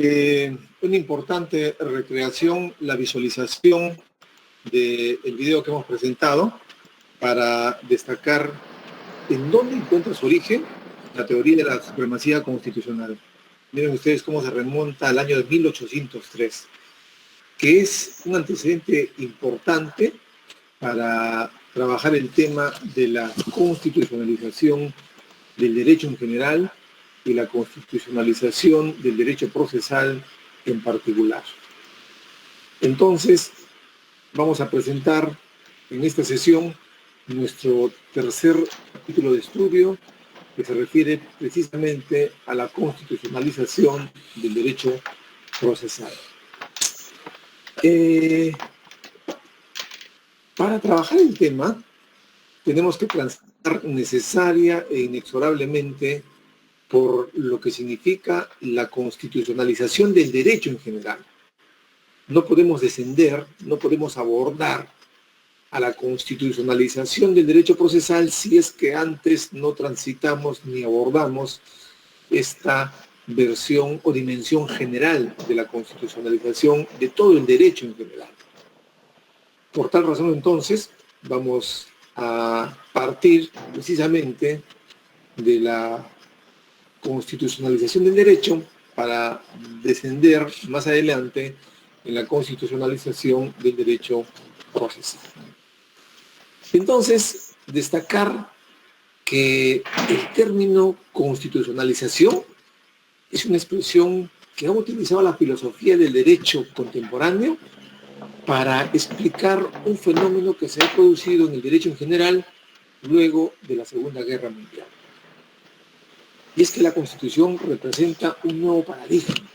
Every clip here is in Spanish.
Una importante recreación, la visualización del video que hemos presentado para destacar en dónde encuentra su origen la teoría de la supremacía constitucional. Miren ustedes cómo se remonta al año de 1803, que es un antecedente importante para trabajar el tema de la constitucionalización del derecho en general y la constitucionalización del derecho procesal en particular. Entonces, vamos a presentar en esta sesión nuestro tercer capítulo de estudio, que se refiere precisamente a la constitucionalización del derecho procesal. Para trabajar el tema, tenemos que transitar necesaria e inexorablemente por lo que significa la constitucionalización del derecho en general. No podemos descender, no podemos abordar a la constitucionalización del derecho procesal si es que antes no transitamos ni abordamos esta versión o dimensión general de la constitucionalización de todo el derecho en general. Por tal razón, entonces, vamos a partir precisamente de la constitucionalización del derecho para descender más adelante en la constitucionalización del derecho procesal. Entonces, destacar que el término constitucionalización es una expresión que ha utilizado la filosofía del derecho contemporáneo para explicar un fenómeno que se ha producido en el derecho en general luego de la Segunda Guerra Mundial. Y es que la Constitución representa un nuevo paradigma,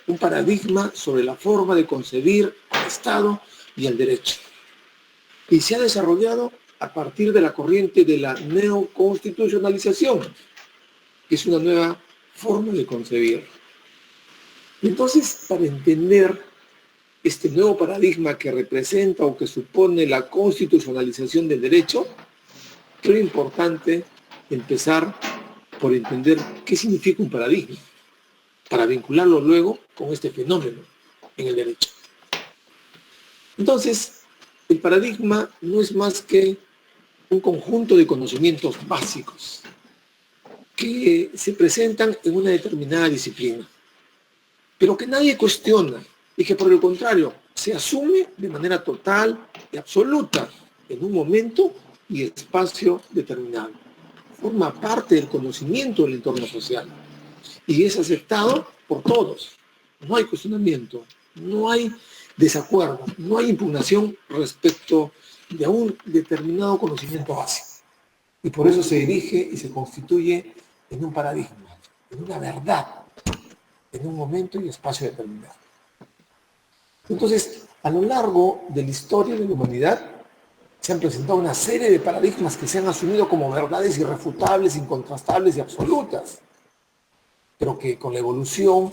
un paradigma sobre la forma de concebir al Estado y al derecho. Y se ha desarrollado a partir de la corriente de la neoconstitucionalización, que es una nueva forma de concebir. Entonces, para entender este nuevo paradigma que representa o que supone la constitucionalización del derecho, creo importante empezar por entender qué significa un paradigma, para vincularlo luego con este fenómeno en el derecho. Entonces, el paradigma no es más que un conjunto de conocimientos básicos que se presentan en una determinada disciplina, pero que nadie cuestiona y que por el contrario se asume de manera total y absoluta en un momento y espacio determinado. Forma parte del conocimiento del entorno social y es aceptado por todos. No hay cuestionamiento, no hay desacuerdo, no hay impugnación respecto de un determinado conocimiento básico. Y por eso se dirige y se constituye en un paradigma, en una verdad, en un momento y espacio determinado. Entonces, a lo largo de la historia de la humanidad, se han presentado una serie de paradigmas que se han asumido como verdades irrefutables, incontrastables y absolutas, pero que con la evolución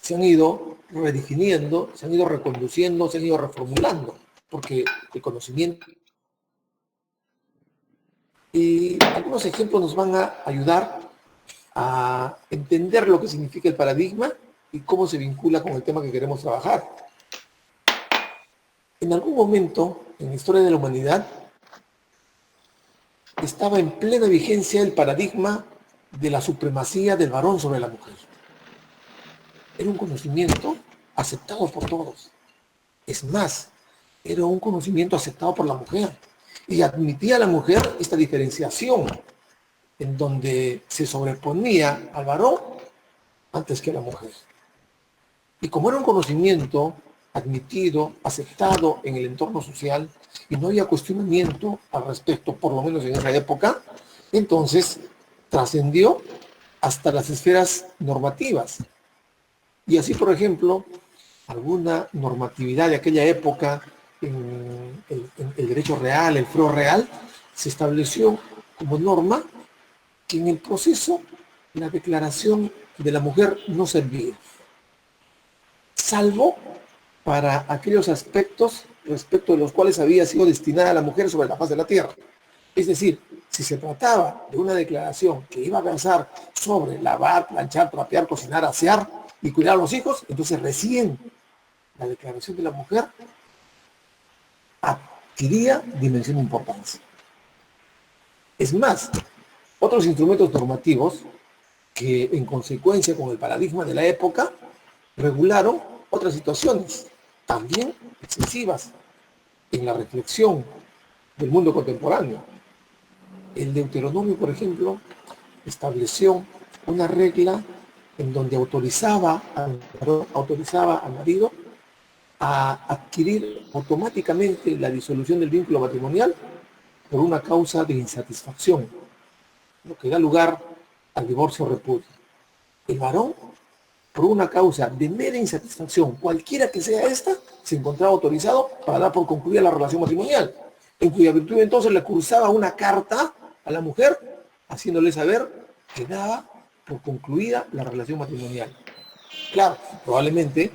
se han ido redefiniendo, se han ido reconduciendo, se han ido reformulando, porque el conocimiento. Y algunos ejemplos nos van a ayudar a entender lo que significa el paradigma y cómo se vincula con el tema que queremos trabajar. En algún momento en la historia de la humanidad estaba en plena vigencia el paradigma de la supremacía del varón sobre la mujer. Era un conocimiento aceptado por todos. Es más, era un conocimiento aceptado por la mujer. Y admitía a la mujer esta diferenciación en donde se sobreponía al varón antes que a la mujer. Y como era un conocimiento admitido, aceptado en el entorno social, y no había cuestionamiento al respecto, por lo menos en esa época, entonces trascendió hasta las esferas normativas. Y así, por ejemplo, alguna normatividad de aquella época en el derecho real, el fuero real, se estableció como norma que en el proceso la declaración de la mujer no servía, salvo para aquellos aspectos respecto de los cuales había sido destinada la mujer sobre la faz de la tierra. Es decir, si se trataba de una declaración que iba a versar sobre lavar, planchar, trapear, cocinar, asear, y cuidar a los hijos, entonces recién la declaración de la mujer adquiría dimensión de importancia. Es más, otros instrumentos normativos que en consecuencia con el paradigma de la época regularon otras situaciones también excesivas en la reflexión del mundo contemporáneo. El Deuteronomio, por ejemplo, estableció una regla en donde autorizaba al marido a adquirir automáticamente la disolución del vínculo matrimonial por una causa de insatisfacción, lo que da lugar al divorcio o repudio. El varón, por una causa de mera insatisfacción, cualquiera que sea esta, se encontraba autorizado para dar por concluida la relación matrimonial, en cuya virtud entonces le cursaba una carta a la mujer, haciéndole saber que daba por concluida la relación matrimonial. Claro, probablemente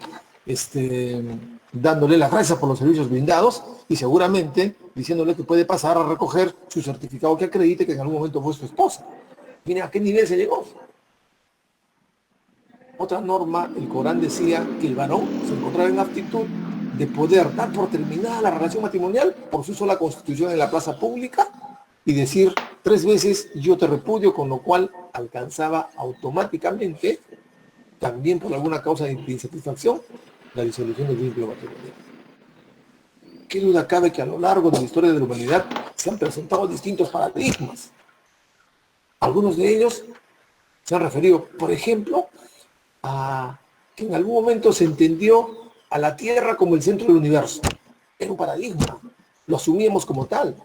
dándole las gracias por los servicios brindados y seguramente diciéndole que puede pasar a recoger su certificado que acredite que en algún momento fue su esposa. Miren a qué nivel se llegó. Otra norma, el Corán decía que el varón se encontraba en aptitud de poder dar por terminada la relación matrimonial por su sola constitución en la plaza pública y decir 3 veces yo te repudio, con lo cual alcanzaba automáticamente, también por alguna causa de insatisfacción, la disolución del vínculo matrimonial. ¿Qué duda cabe que a lo largo de la historia de la humanidad se han presentado distintos paradigmas? Algunos de ellos se han referido, por ejemplo, a que en algún momento se entendió a la Tierra como el centro del universo. Era un paradigma, lo asumíamos como tal.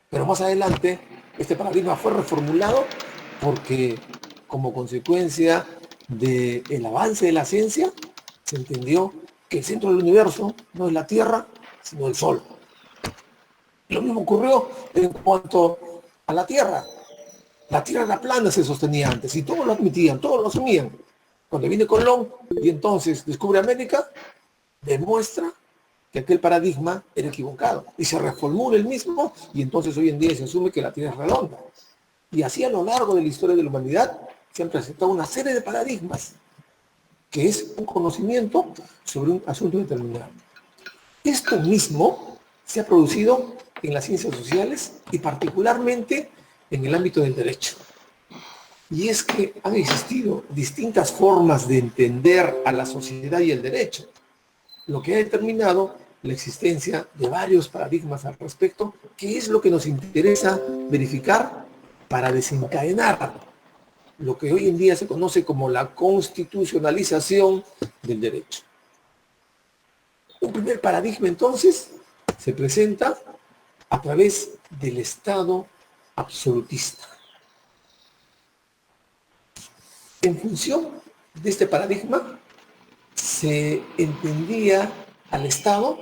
Pero más adelante, este paradigma fue reformulado porque, como consecuencia del avance de la ciencia, se entendió que el centro del universo no es la Tierra, sino el Sol. Lo mismo ocurrió en cuanto a la Tierra. La Tierra era plana, se sostenía antes, y todos lo admitían, todos lo asumían. Cuando viene Colón y entonces descubre América, demuestra que aquel paradigma era equivocado y se reformula el mismo, y entonces hoy en día se asume que la Tierra es redonda. Y así a lo largo de la historia de la humanidad se han presentado una serie de paradigmas, que es un conocimiento sobre un asunto determinado. Esto mismo se ha producido en las ciencias sociales y particularmente en el ámbito del derecho. Y es que han existido distintas formas de entender a la sociedad y el derecho, lo que ha determinado la existencia de varios paradigmas al respecto, que es lo que nos interesa verificar para desencadenar lo que hoy en día se conoce como la constitucionalización del derecho. Un primer paradigma, entonces, se presenta a través del Estado absolutista. En función de este paradigma, se entendía al Estado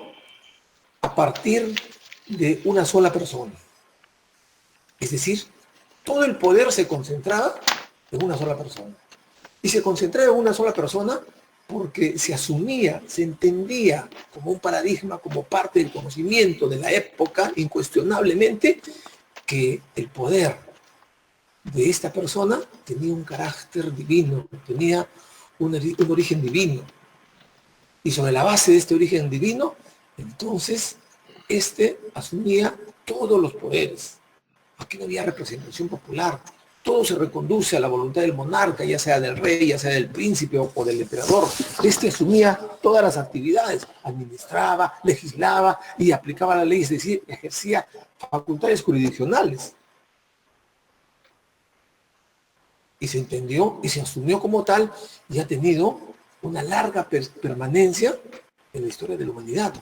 a partir de una sola persona. Es decir, todo el poder se concentraba en una sola persona. Y se concentraba en una sola persona porque se asumía, se entendía como un paradigma, como parte del conocimiento de la época, incuestionablemente, que el poder de esta persona tenía un carácter divino, tenía un origen divino. Y sobre la base de este origen divino, entonces, asumía todos los poderes. Aquí no había representación popular. Todo se reconduce a la voluntad del monarca, ya sea del rey, ya sea del príncipe o del emperador. Asumía todas las actividades, administraba, legislaba y aplicaba la ley, es decir, ejercía facultades jurisdiccionales. Y se entendió y se asumió como tal y ha tenido una larga permanencia en la historia de la humanidad,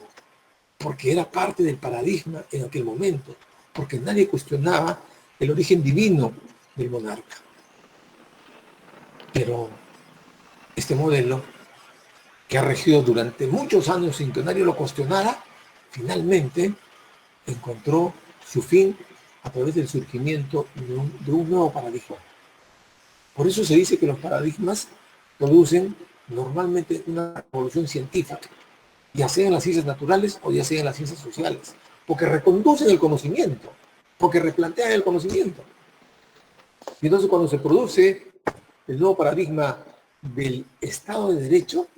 porque era parte del paradigma en aquel momento, porque nadie cuestionaba el origen divino del monarca. Pero este modelo, que ha regido durante muchos años sin que nadie lo cuestionara, finalmente encontró su fin a través del surgimiento de un nuevo paradigma. Por eso se dice que los paradigmas producen normalmente una revolución científica, ya sea en las ciencias naturales o ya sea en las ciencias sociales, porque reconducen el conocimiento, porque replantean el conocimiento. Y entonces cuando se produce el nuevo paradigma del Estado de Derecho,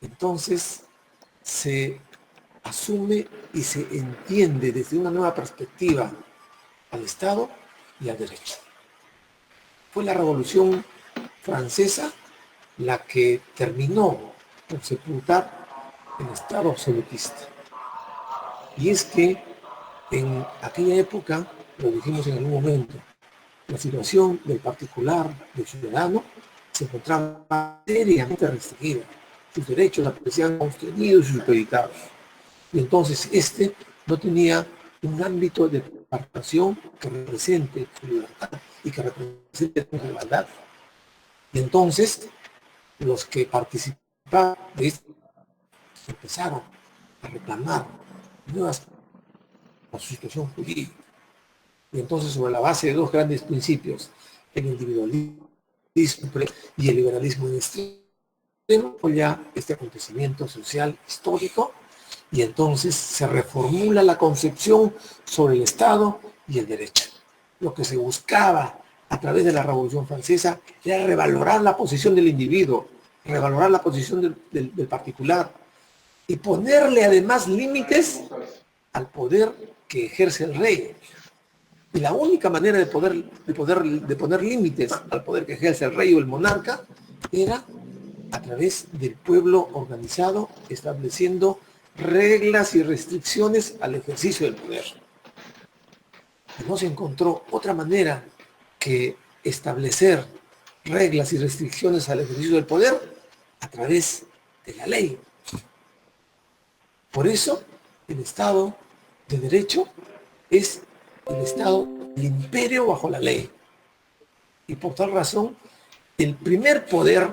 entonces se asume y se entiende desde una nueva perspectiva al Estado y al derecho. Fue la Revolución Francesa la que terminó por sepultar el Estado absolutista. Y es que en aquella época, lo dijimos en algún momento, la situación del particular, del ciudadano, se encontraba seriamente restringida. Sus derechos aparecían constreñidos y supeditados. Y entonces este no tenía un ámbito de participación que represente su libertad y que represente su igualdad. Y entonces los que participaban de esto empezaron a reclamar nuevas a su situación jurídica. Y entonces, sobre la base de dos grandes principios, el individualismo y el liberalismo en extremo, ya este acontecimiento social histórico, y entonces se reformula la concepción sobre el Estado y el derecho. Lo que se buscaba a través de la Revolución Francesa era revalorar la posición del individuo, revalorar la posición del particular y ponerle además límites al poder que ejerce el rey. Y la única manera de poner límites al poder que ejerce el rey o el monarca era a través del pueblo organizado, estableciendo reglas y restricciones al ejercicio del poder. Y no se encontró otra manera que establecer reglas y restricciones al ejercicio del poder a través de la ley. Por eso, el Estado de Derecho es el Estado del imperio bajo la ley. Y por tal razón, el primer poder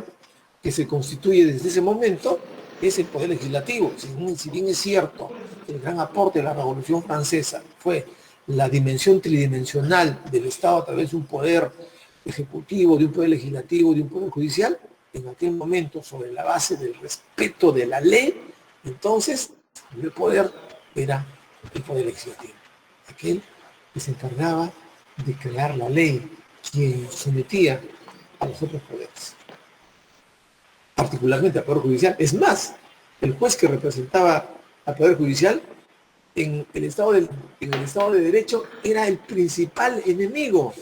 que se constituye desde ese momento es el poder legislativo. Si bien es cierto, el gran aporte de la Revolución Francesa fue la dimensión tridimensional del Estado a través de un poder ejecutivo, de un poder legislativo, de un poder judicial, en aquel momento, sobre la base del respeto de la ley, entonces el poder era el poder legislativo, aquel que se encargaba de crear la ley, quien sometía a los otros poderes, particularmente al Poder Judicial. Es más, el juez que representaba al Poder Judicial en el Estado de Derecho era el principal enemigo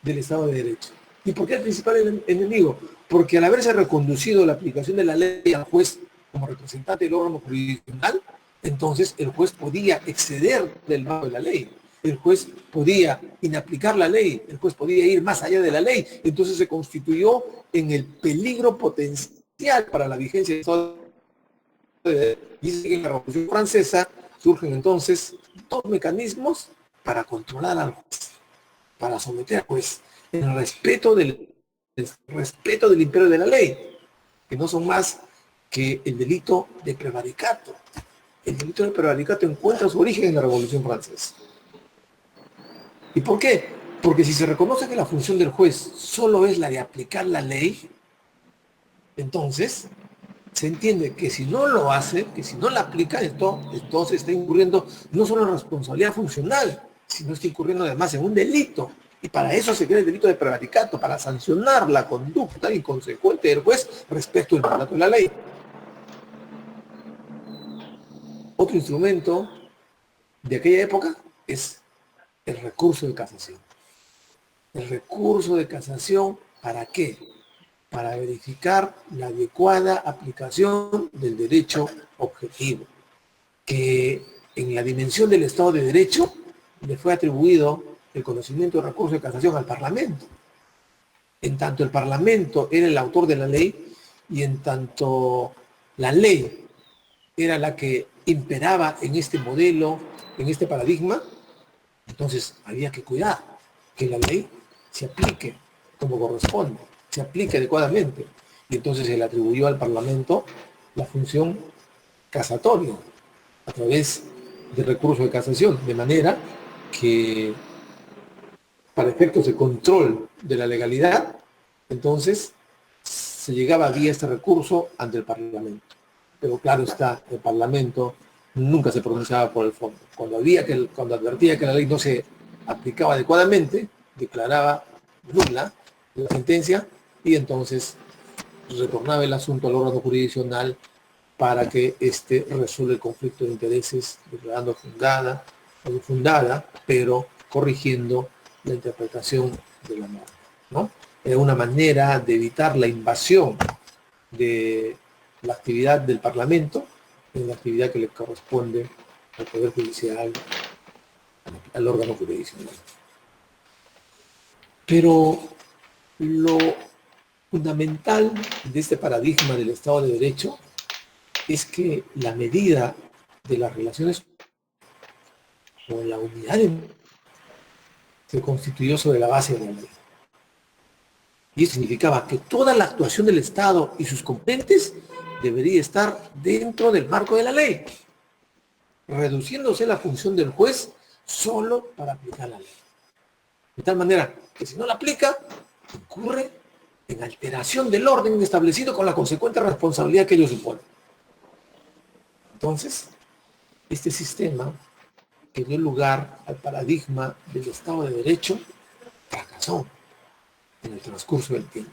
del Estado de Derecho. ¿Y por qué el principal enemigo? Porque al haberse reconducido la aplicación de la ley al juez como representante del órgano jurisdiccional, entonces el juez podía exceder del marco de la ley. El juez podía inaplicar la ley, el juez podía ir más allá de la ley. Entonces se constituyó en el peligro potencial para la vigencia del Estado de Derecho. Y en la Revolución Francesa surgen entonces dos mecanismos para controlar al juez, para someter al juez, en el respeto del imperio de la ley, que no son más que el delito de prevaricato. El delito de prevaricato encuentra su origen en la Revolución Francesa. ¿Y por qué? Porque si se reconoce que la función del juez solo es la de aplicar la ley, entonces se entiende que si no lo hace, que si no la aplica, entonces está incurriendo no solo en responsabilidad funcional, sino está incurriendo además en un delito. Y para eso se crea el delito de prevaricato, para sancionar la conducta inconsecuente del juez respecto del mandato de la ley. Otro instrumento de aquella época es el recurso de casación. El recurso de casación, ¿para qué? Para verificar la adecuada aplicación del derecho objetivo, que en la dimensión del Estado de Derecho le fue atribuido el conocimiento del recurso de casación al Parlamento. En tanto el Parlamento era el autor de la ley y en tanto la ley era la que imperaba en este modelo, en este paradigma, entonces había que cuidar que la ley se aplique como corresponde, se aplique adecuadamente. Y entonces se le atribuyó al Parlamento la función casatoria a través del recurso de casación, de manera que para efectos de control de la legalidad, entonces se llegaba vía este recurso ante el Parlamento. Pero claro está, el Parlamento nunca se pronunciaba por el fondo. Cuando advertía que la ley no se aplicaba adecuadamente, declaraba nula la sentencia y entonces retornaba el asunto al órgano jurisdiccional para que éste resuelva el conflicto de intereses, declarando fundada o infundada, pero corrigiendo la interpretación de la norma, ¿no? Era una manera de evitar la invasión de la actividad del Parlamento en la actividad que le corresponde al Poder Judicial, al órgano jurisdiccional. Pero lo fundamental de este paradigma del Estado de Derecho es que la medida de las relaciones o la unidad se constituyó sobre la base de la ley. Y eso significaba que toda la actuación del Estado y sus componentes debería estar dentro del marco de la ley, reduciéndose la función del juez solo para aplicar la ley. De tal manera que si no la aplica, incurre en alteración del orden establecido con la consecuente responsabilidad que ello supone. Entonces, este sistema que dio lugar al paradigma del Estado de Derecho fracasó en el transcurso del tiempo.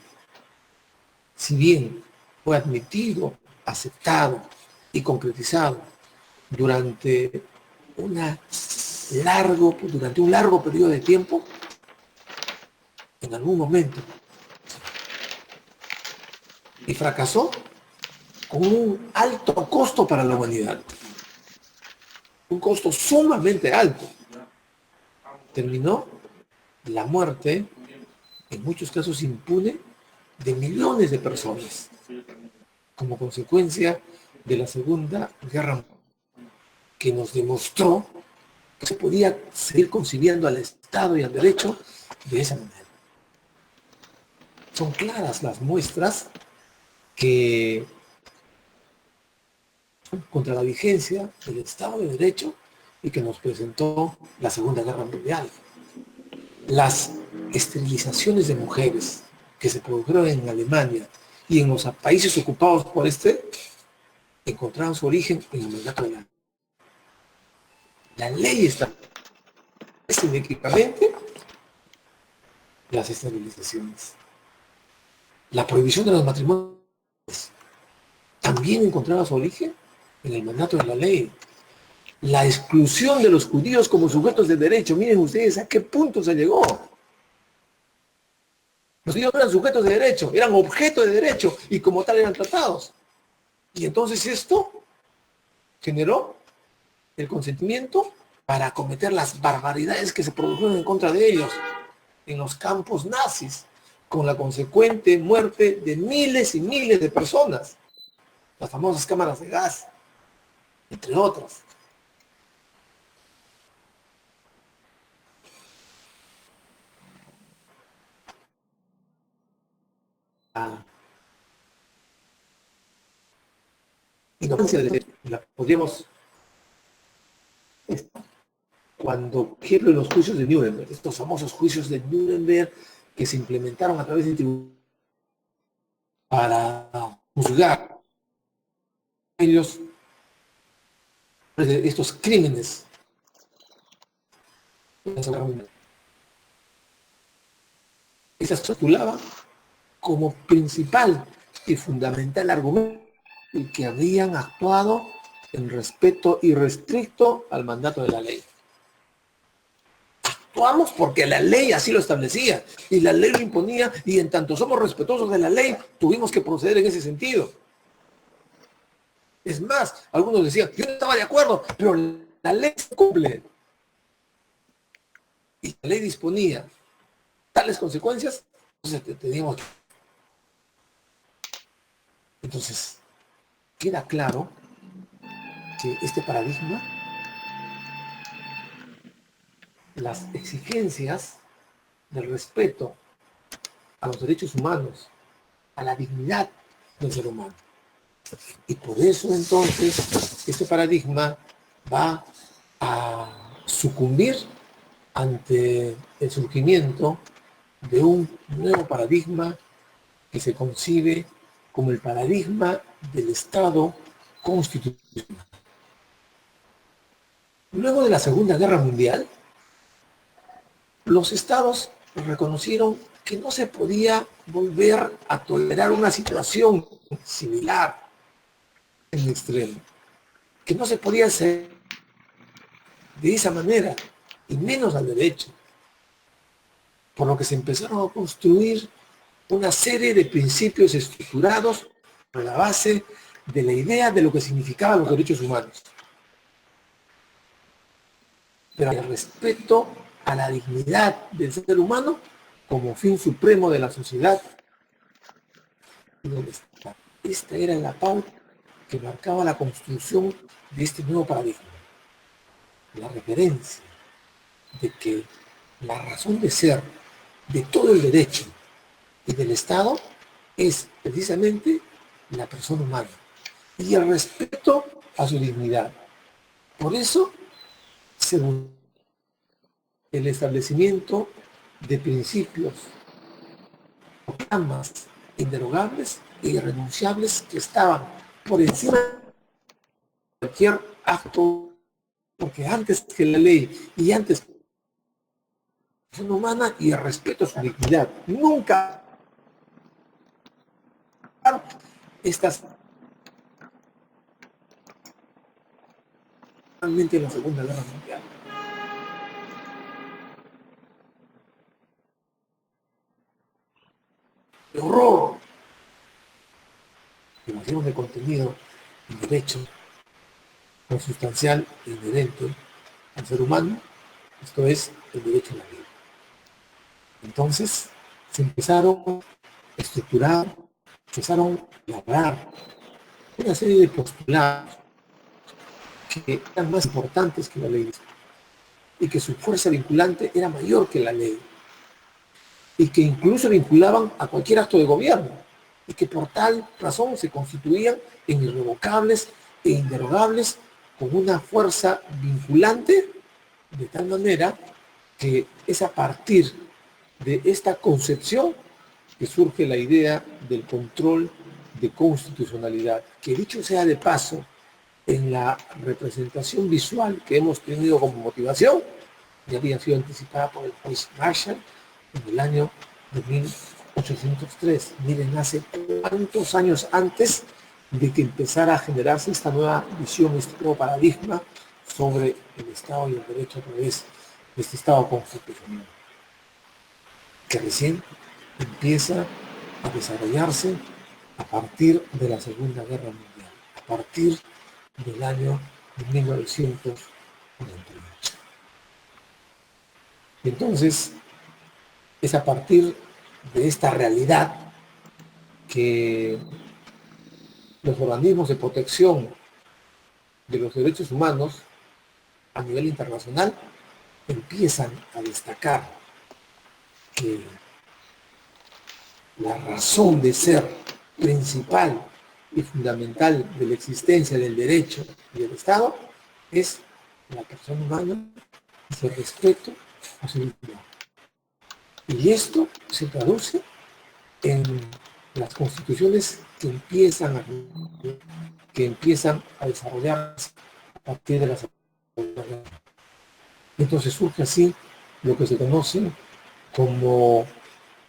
Si bien fue admitido, aceptado y concretizado durante un largo periodo de tiempo, en algún momento, y fracasó con un alto costo para la humanidad, un costo sumamente alto. Terminó la muerte, en muchos casos impune, de millones de personas, como consecuencia de la Segunda Guerra Mundial, que nos demostró que se podía seguir concibiendo al Estado y al derecho de esa manera. Son claras las muestras que contra la vigencia del Estado de Derecho y que nos presentó la Segunda Guerra Mundial. Las esterilizaciones de mujeres que se produjeron en Alemania y en los países ocupados por encontraron su origen en el mandato de la ley. La ley establece inequívocamente las esterilizaciones. La prohibición de los matrimonios también encontraba su origen en el mandato de la ley. La exclusión de los judíos como sujetos de derecho, miren ustedes a qué punto se llegó. Los judíos no eran sujetos de derecho, eran objeto de derecho y como tal eran tratados. Y entonces esto generó el consentimiento para cometer las barbaridades que se produjeron en contra de ellos en los campos nazis, con la consecuente muerte de miles y miles de personas, las famosas cámaras de gas, entre otras. Ignorancia la podríamos, cuando, por ejemplo, en los juicios de Nuremberg, estos famosos juicios de Nuremberg que se implementaron a través de tribunales para juzgar ellos estos crímenes. Esa se titulaba como principal y fundamental argumento el que habían actuado en respeto irrestricto al mandato de la ley. Actuamos porque la ley así lo establecía y la ley lo imponía, y en tanto somos respetuosos de la ley, tuvimos que proceder en ese sentido. Es más, algunos decían, yo no estaba de acuerdo, pero la ley se cumple. Y la ley disponía tales consecuencias, entonces teníamos que... Entonces, queda claro que este paradigma, las exigencias del respeto a los derechos humanos, a la dignidad del ser humano. Y por eso entonces este paradigma va a sucumbir ante el surgimiento de un nuevo paradigma que se concibe como el paradigma del Estado constitucional. Luego de la Segunda Guerra Mundial, los estados reconocieron que no se podía volver a tolerar una situación similar en extremo, que no se podía hacer de esa manera, y menos al derecho, por lo que se empezaron a construir una serie de principios estructurados a la base de la idea de lo que significaban los derechos humanos. Pero el respeto a la dignidad del ser humano como fin supremo de la sociedad. Esta era la pauta que marcaba la construcción de este nuevo paradigma. La referencia de que la razón de ser de todo el derecho y del Estado es precisamente la persona humana y el respeto a su dignidad. Por eso, según el establecimiento de principios, programas inderogables e irrenunciables que estaban por encima de cualquier acto, porque antes que la ley y antes que la persona humana y el respeto a su dignidad, nunca estas realmente en la Segunda Guerra Mundial. El horror que nos dieron de contenido el derecho consustancial e inherente al ser humano, esto es el derecho a la vida. Entonces se empezaron a estructurar, empezaron a elaborar una serie de postulados que eran más importantes que la ley y que su fuerza vinculante era mayor que la ley y que incluso vinculaban a cualquier acto de gobierno y que por tal razón se constituían en irrevocables e inderogables con una fuerza vinculante de tal manera que es a partir de esta concepción que surge la idea del control de constitucionalidad, que dicho sea de paso, en la representación visual que hemos tenido como motivación, ya había sido anticipada por el juez Marshall en el año de 1803. Miren, hace cuántos años antes de que empezara a generarse esta nueva visión, este nuevo paradigma sobre el Estado y el derecho a través de este Estado constitucional, que recién empieza a desarrollarse a partir de la Segunda Guerra Mundial, a partir del año de 1948. Entonces, es a partir de esta realidad que los organismos de protección de los derechos humanos a nivel internacional empiezan a destacar que la razón de ser principal y fundamental de la existencia del derecho y del Estado es la persona humana y el respeto a su dignidad. Y esto se traduce en las constituciones que empiezan a desarrollarse a partir de la Segunda Guerra. Entonces surge así lo que se conoce como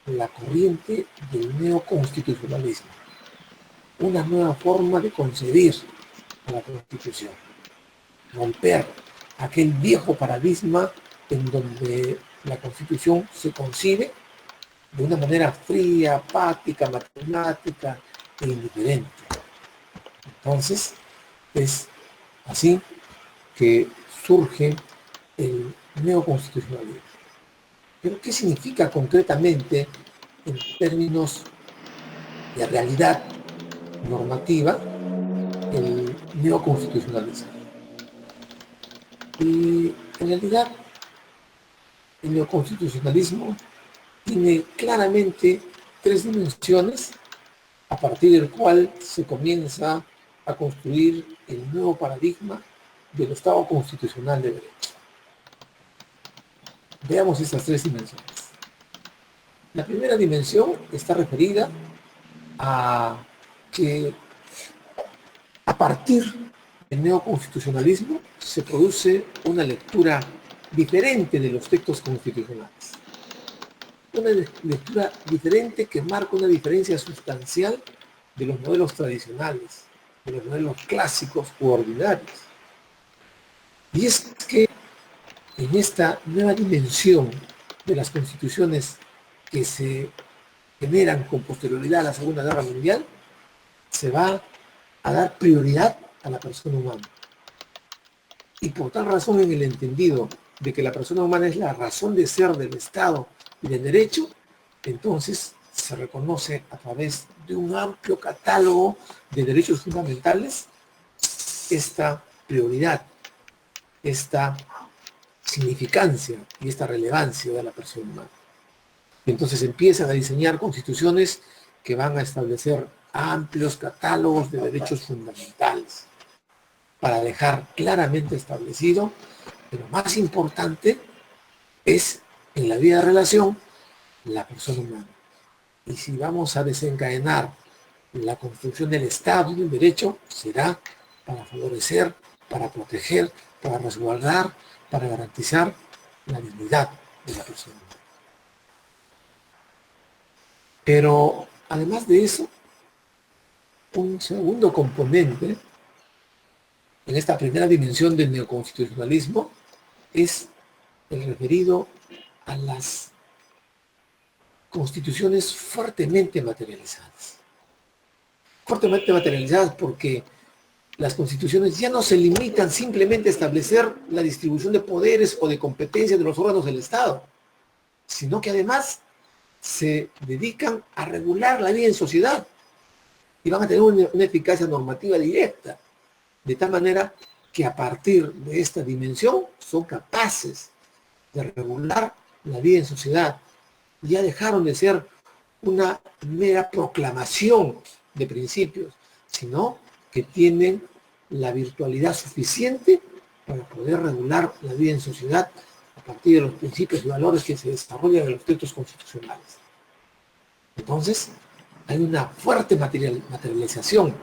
la corriente del neoconstitucionalismo, una nueva forma de concebir la Constitución, romper aquel viejo paradigma en donde la Constitución se concibe de una manera fría, apática, matemática e indiferente. Entonces, es así que surge el neoconstitucionalismo. Pero, ¿qué significa concretamente en términos de realidad normativa el neoconstitucionalismo? Y en realidad, el neoconstitucionalismo tiene claramente tres dimensiones a partir del cual se comienza a construir el nuevo paradigma del Estado constitucional de derecho. Veamos estas tres dimensiones. La primera dimensión está referida a que a partir del neoconstitucionalismo se produce una lectura diferente de los textos constitucionales. una lectura diferente que marca una diferencia sustancial de los modelos tradicionales, de los modelos clásicos u ordinarios. Y es que en esta nueva dimensión de las constituciones que se generan con posterioridad a la Segunda Guerra Mundial, se va a dar prioridad a la persona humana. Y por tal razón, en el entendido de que la persona humana es la razón de ser del Estado y del derecho, entonces se reconoce a través de un amplio catálogo de derechos fundamentales esta prioridad, esta significancia y esta relevancia de la persona humana. Y entonces empiezan a diseñar constituciones que van a establecer amplios catálogos de derechos fundamentales para dejar claramente establecido que lo más importante es en la vida de relación la persona humana. Y si vamos a desencadenar la construcción del Estado y del derecho, será para favorecer, para proteger, para resguardar, para garantizar la dignidad de la persona humana. Pero además de eso, un segundo componente en esta primera dimensión del neoconstitucionalismo es el referido a las constituciones fuertemente materializadas. Fuertemente materializadas porque las constituciones ya no se limitan simplemente a establecer la distribución de poderes o de competencias de los órganos del Estado, sino que además se dedican a regular la vida en sociedad y van a tener una eficacia normativa directa, de tal manera que a partir de esta dimensión son capaces de regular la vida en sociedad. Ya dejaron de ser una mera proclamación de principios, sino que tienen la virtualidad suficiente para poder regular la vida en sociedad a partir de los principios y valores que se desarrollan en los textos constitucionales. Entonces, hay una fuerte materialización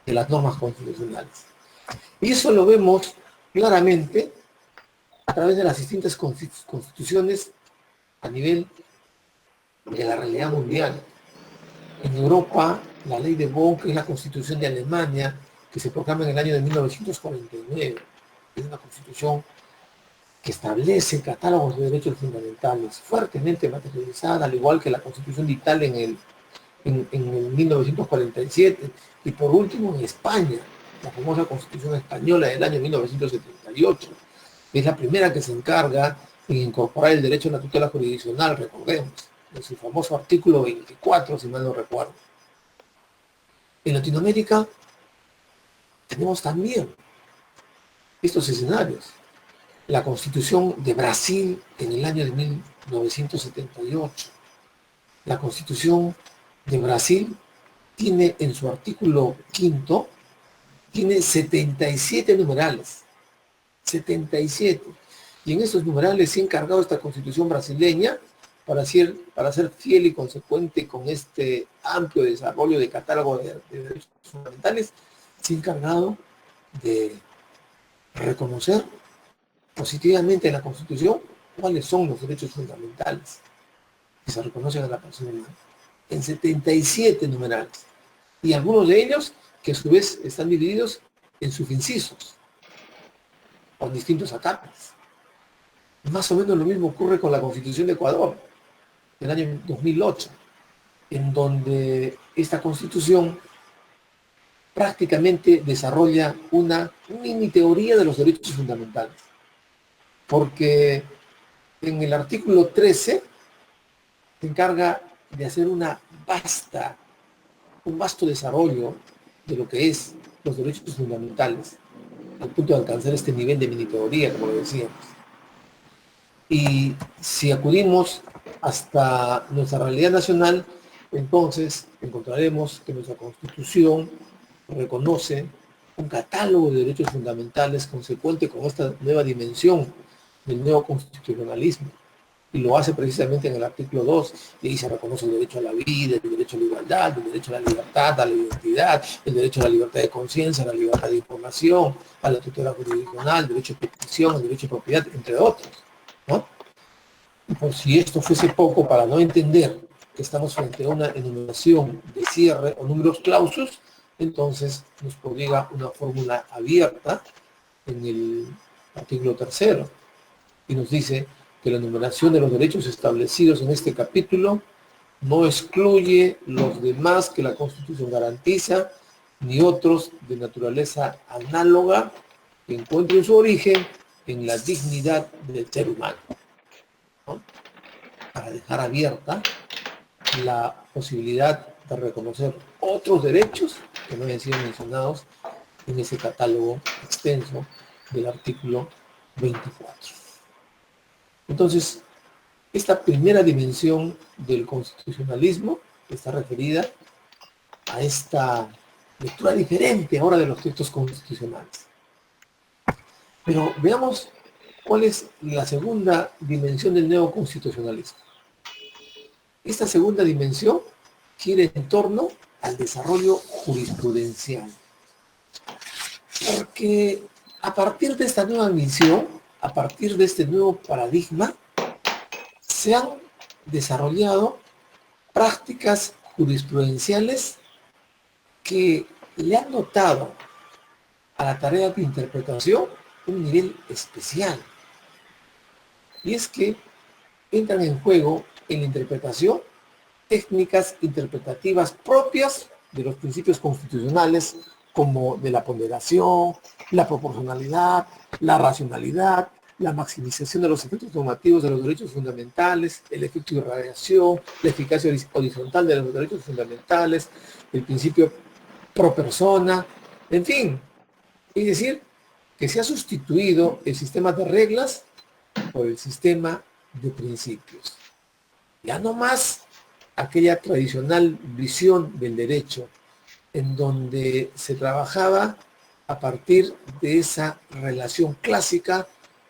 de las normas constitucionales. Y eso lo vemos claramente a través de las distintas constituciones a nivel de la realidad mundial. En Europa, la ley de Bonn, que es la constitución de Alemania, que se proclama en el año de 1949, es una constitución que establece catálogos de derechos fundamentales fuertemente materializada, al igual que la constitución de Italia en el 1947, y por último en España, la famosa Constitución Española del año 1978, que es la primera que se encarga en incorporar el derecho a la tutela jurisdiccional, recordemos, en su famoso artículo 24, si mal no recuerdo. En Latinoamérica tenemos también estos escenarios. La Constitución de Brasil en el año de 1978. La Constitución de Brasil tiene en su artículo 5, tiene 77 numerales. 77. Y en esos numerales se ha encargado esta Constitución brasileña para ser fiel y consecuente con este amplio desarrollo de catálogo de derechos fundamentales, se ha encargado de reconocer positivamente en la Constitución cuáles son los derechos fundamentales que se reconocen a la persona humana. En 77 numerales. Y algunos de ellos que a su vez están divididos en subincisos, con distintos ataques. Más o menos lo mismo ocurre con la Constitución de Ecuador, del año 2008, en donde esta Constitución prácticamente desarrolla una mini teoría de los derechos fundamentales. Porque en el artículo 13 se encarga de hacer un vasto desarrollo de lo que es los derechos fundamentales, al punto de alcanzar este nivel de mini teoría, como lo decíamos. Y si acudimos hasta nuestra realidad nacional, entonces encontraremos que nuestra Constitución reconoce un catálogo de derechos fundamentales consecuente con esta nueva dimensión del neoconstitucionalismo. Y lo hace precisamente en el artículo 2, y ahí se reconoce el derecho a la vida, el derecho a la igualdad, el derecho a la libertad, a la identidad, el derecho a la libertad de conciencia, a la libertad de información, a la tutela jurisdiccional, el derecho de petición, el derecho de propiedad, entre otros, ¿no? Y por si esto fuese poco, para no entender que estamos frente a una enumeración de cierre o números clausus, entonces nos prodiga una fórmula abierta en el artículo tercero y nos dice que la enumeración de los derechos establecidos en este capítulo no excluye los demás que la Constitución garantiza, ni otros de naturaleza análoga que encuentren su origen en la dignidad del ser humano, ¿no? Para dejar abierta la posibilidad de reconocer otros derechos que no hayan sido mencionados en ese catálogo extenso del artículo 24. Entonces, esta primera dimensión del constitucionalismo está referida a esta lectura diferente ahora de los textos constitucionales. Pero veamos cuál es la segunda dimensión del neoconstitucionalismo. Esta segunda dimensión gira en torno al desarrollo jurisprudencial. Porque a partir de esta nueva misión, a partir de este nuevo paradigma, se han desarrollado prácticas jurisprudenciales que le han dotado a la tarea de interpretación un nivel especial. Y es que entran en juego en la interpretación técnicas interpretativas propias de los principios constitucionales, como de la ponderación, la proporcionalidad, la racionalidad, la maximización de los efectos normativos de los derechos fundamentales, el efecto de irradiación, la eficacia horizontal de los derechos fundamentales, el principio pro persona, en fin. Es decir, que se ha sustituido el sistema de reglas por el sistema de principios. Ya no más aquella tradicional visión del derecho en donde se trabajaba a partir de esa relación clásica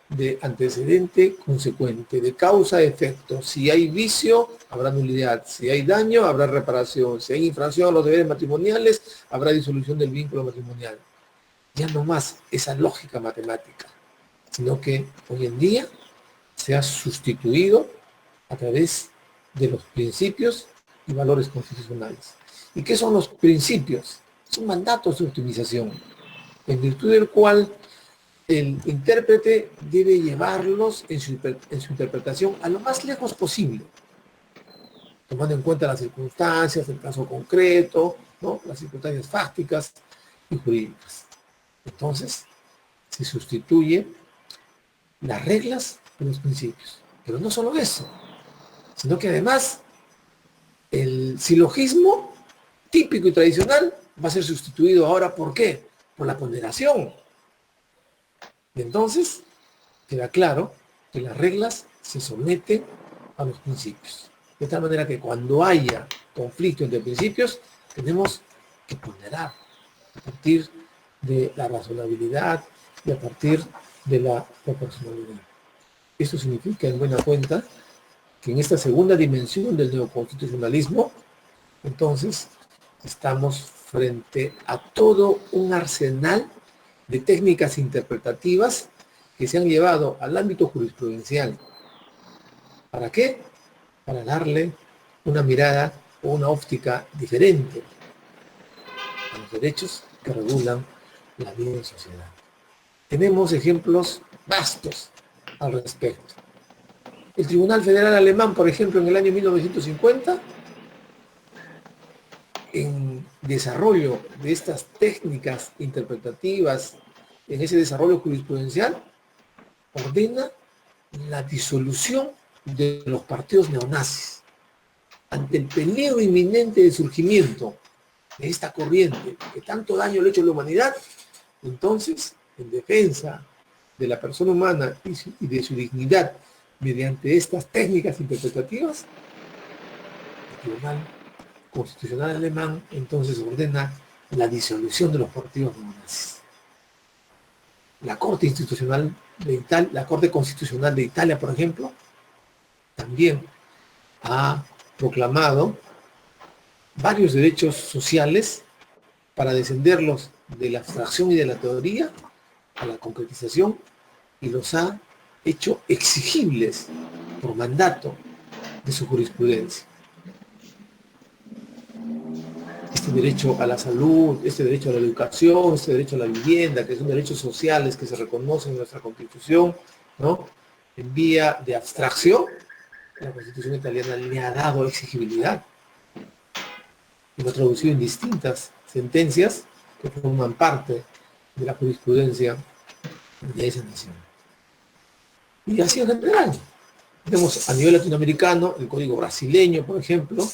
de antecedente consecuente, de causa-efecto. Si hay vicio, habrá nulidad. Si hay daño, habrá reparación. Si hay infracción a los deberes matrimoniales, habrá disolución del vínculo matrimonial. Ya no más esa lógica matemática, sino que hoy en día se ha sustituido a través de los principios y valores constitucionales. ¿Y qué son los principios? Son mandatos de optimización, en virtud del cual el intérprete debe llevarlos en su interpretación a lo más lejos posible, tomando en cuenta las circunstancias, el caso concreto, ¿no? Las circunstancias fácticas y jurídicas. Entonces, se sustituye las reglas de los principios. Pero no solo eso, sino que además el silogismo típico y tradicional va a ser sustituido ahora, ¿por qué? Por la ponderación. Y entonces queda claro que las reglas se someten a los principios. De tal manera que cuando haya conflicto entre principios, tenemos que ponderar a partir de la razonabilidad y a partir de la proporcionalidad. Esto significa, en buena cuenta, que en esta segunda dimensión del neoconstitucionalismo, entonces, estamos frente a todo un arsenal de técnicas interpretativas que se han llevado al ámbito jurisprudencial. ¿Para qué? Para darle una mirada o una óptica diferente a los derechos que regulan la vida en sociedad. Tenemos ejemplos vastos al respecto. El Tribunal Federal Alemán, por ejemplo, en el año 1950, en desarrollo de estas técnicas interpretativas, en ese desarrollo jurisprudencial, ordena la disolución de los partidos neonazis. Ante el peligro inminente de surgimiento de esta corriente que tanto daño le ha hecho a la humanidad, entonces, en defensa de la persona humana y de su dignidad, mediante estas técnicas interpretativas, el Tribunal Constitucional Alemán entonces ordena la disolución de los partidos neonazis. La Corte Constitucional de Italia, por ejemplo, también ha proclamado varios derechos sociales para descenderlos de la abstracción y de la teoría a la concretización, y los ha hecho exigibles por mandato de su jurisprudencia. Este derecho a la salud, este derecho a la educación, este derecho a la vivienda, que son derechos sociales que se reconocen en nuestra Constitución, ¿no? En vía de abstracción, la Constitución italiana le ha dado exigibilidad y lo ha traducido en distintas sentencias que forman parte de la jurisprudencia de esa nación. Y así en general. Tenemos a nivel latinoamericano el Código brasileño, por ejemplo,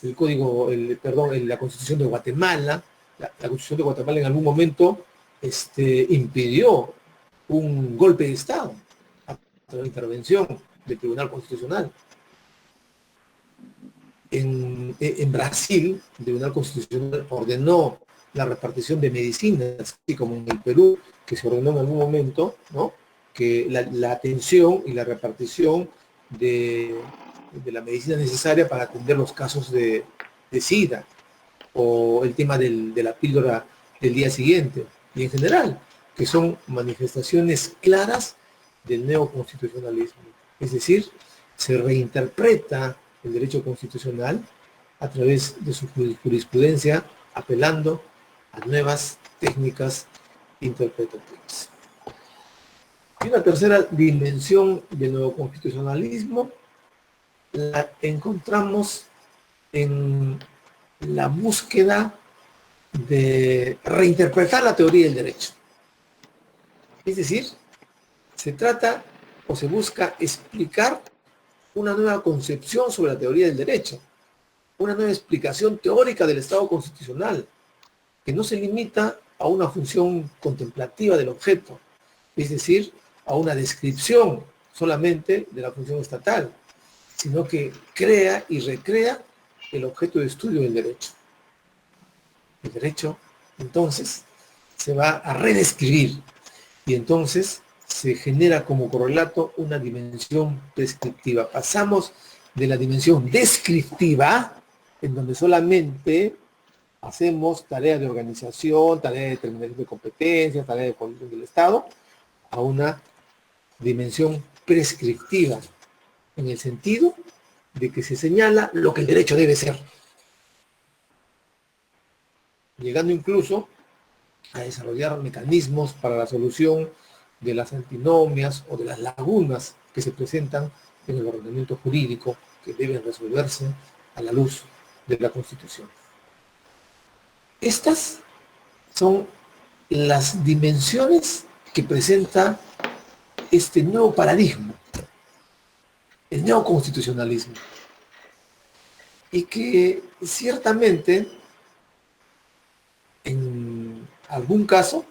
la Constitución de Guatemala. La Constitución de Guatemala en algún momento impidió un golpe de Estado a través de la intervención del Tribunal Constitucional. En Brasil, el Tribunal Constitucional ordenó la repartición de medicinas, así como en el Perú, que se ordenó en algún momento, ¿no? Que la atención y la repartición de la medicina necesaria para atender los casos de SIDA, o el tema de la píldora del día siguiente, y en general, que son manifestaciones claras del neoconstitucionalismo. Es decir, se reinterpreta el derecho constitucional a través de su jurisprudencia, apelando a nuevas técnicas interpretativas. Y una tercera dimensión del neoconstitucionalismo la encontramos en la búsqueda de reinterpretar la teoría del derecho. Es decir, se trata o se busca explicar una nueva concepción sobre la teoría del derecho, una nueva explicación teórica del Estado constitucional, que no se limita a una función contemplativa del objeto, es decir, a una descripción solamente de la función estatal, sino que crea y recrea el objeto de estudio del derecho. El derecho, entonces, se va a redescribir y entonces se genera como correlato una dimensión prescriptiva. Pasamos de la dimensión descriptiva, en donde solamente hacemos tareas de organización, tareas de determinación de competencias, tareas de control del Estado, a una dimensión prescriptiva, en el sentido de que se señala lo que el derecho debe ser, llegando incluso a desarrollar mecanismos para la solución de las antinomias o de las lagunas que se presentan en el ordenamiento jurídico, que deben resolverse a la luz de la Constitución. Estas son las dimensiones que presenta este nuevo paradigma, el neoconstitucionalismo, y que ciertamente en algún caso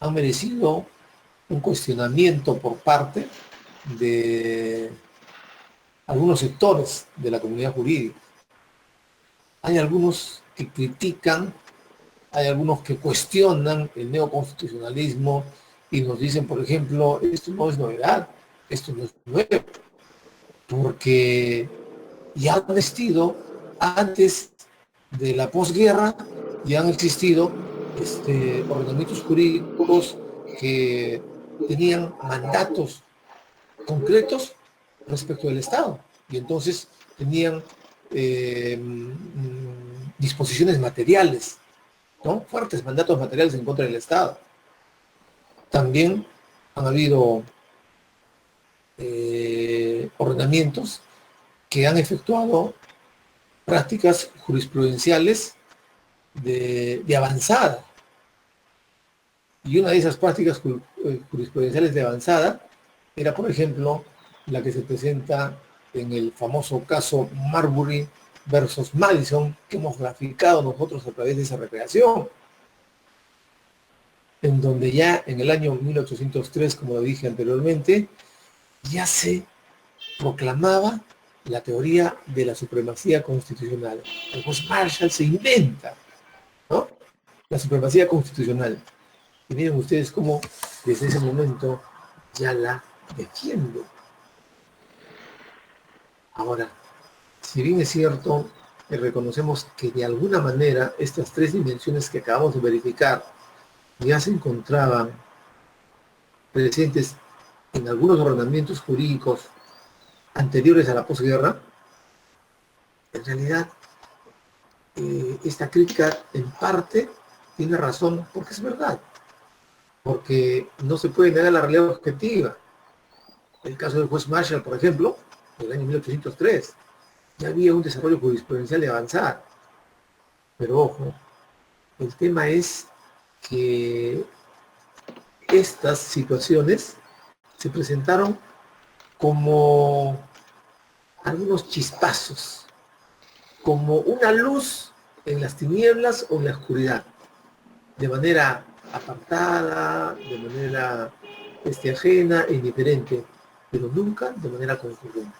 ha merecido un cuestionamiento por parte de algunos sectores de la comunidad jurídica. Hay algunos que critican, hay algunos que cuestionan el neoconstitucionalismo y nos dicen, por ejemplo, esto no es novedad, esto no es nuevo, porque ya han existido antes de la posguerra, ya han existido ordenamientos jurídicos que tenían mandatos concretos respecto del Estado, y entonces tenían disposiciones materiales, ¿no? Fuertes mandatos materiales en contra del Estado. También han habido ordenamientos que han efectuado prácticas jurisprudenciales de avanzada. Y una de esas prácticas jurisprudenciales de avanzada era, por ejemplo, la que se presenta en el famoso caso Marbury versus Madison, que hemos graficado nosotros a través de esa recreación, en donde ya en el año 1803, como lo dije anteriormente, ya se proclamaba la teoría de la supremacía constitucional. El juez Marshall se inventa, ¿no?, la supremacía constitucional. Y miren ustedes cómo desde ese momento ya la defiende. Ahora, si bien es cierto que reconocemos que de alguna manera estas tres dimensiones que acabamos de verificar ya se encontraban presentes en algunos ordenamientos jurídicos anteriores a la posguerra, en realidad esta crítica en parte tiene razón porque es verdad, porque no se puede negar la realidad objetiva. El caso del juez Marshall, por ejemplo, en el año 1803, ya había un desarrollo jurisprudencial de avanzada. Pero ojo, el tema es que estas situaciones se presentaron como algunos chispazos, como una luz en las tinieblas o en la oscuridad, de manera apartada, de manera ajena e indiferente, pero nunca de manera concurrente.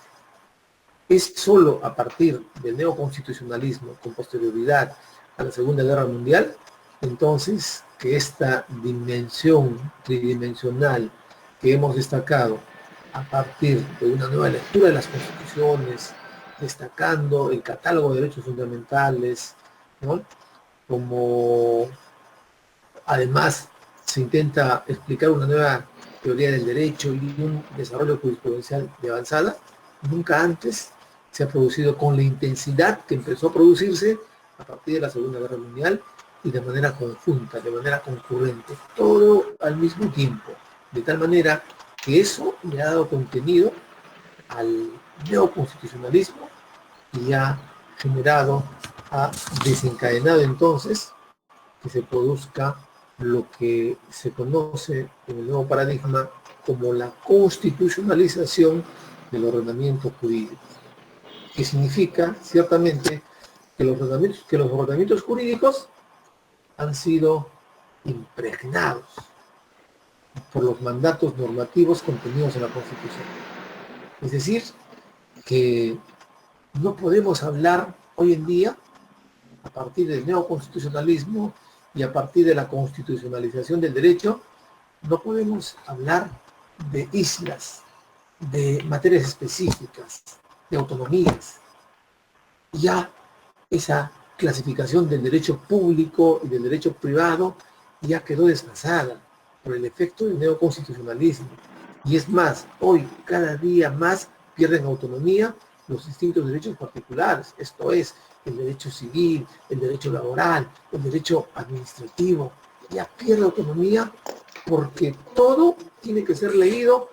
Es solo a partir del neoconstitucionalismo, con posterioridad a la Segunda Guerra Mundial, entonces que esta dimensión tridimensional que hemos destacado a partir de una nueva lectura de las constituciones, destacando el catálogo de derechos fundamentales, ¿no? Como además se intenta explicar una nueva teoría del derecho y un desarrollo jurisprudencial de avanzada, nunca antes se ha producido con la intensidad que empezó a producirse a partir de la Segunda Guerra Mundial y de manera conjunta, de manera concurrente, todo al mismo tiempo, de tal manera que eso le ha dado contenido al neoconstitucionalismo y ha generado, ha desencadenado entonces que se produzca lo que se conoce en el nuevo paradigma como la constitucionalización del ordenamiento jurídico, que significa ciertamente que los ordenamientos jurídicos han sido impregnados por los mandatos normativos contenidos en la Constitución. Es decir, que no podemos hablar hoy en día, a partir del neoconstitucionalismo y a partir de la constitucionalización del derecho, no podemos hablar de islas, de materias específicas, de autonomías. Ya esa clasificación del derecho público y del derecho privado ya quedó desfasada por el efecto del neoconstitucionalismo. Y es más, hoy cada día más pierden autonomía los distintos derechos particulares, esto es, el derecho civil, el derecho laboral, el derecho administrativo, ya pierde autonomía porque todo tiene que ser leído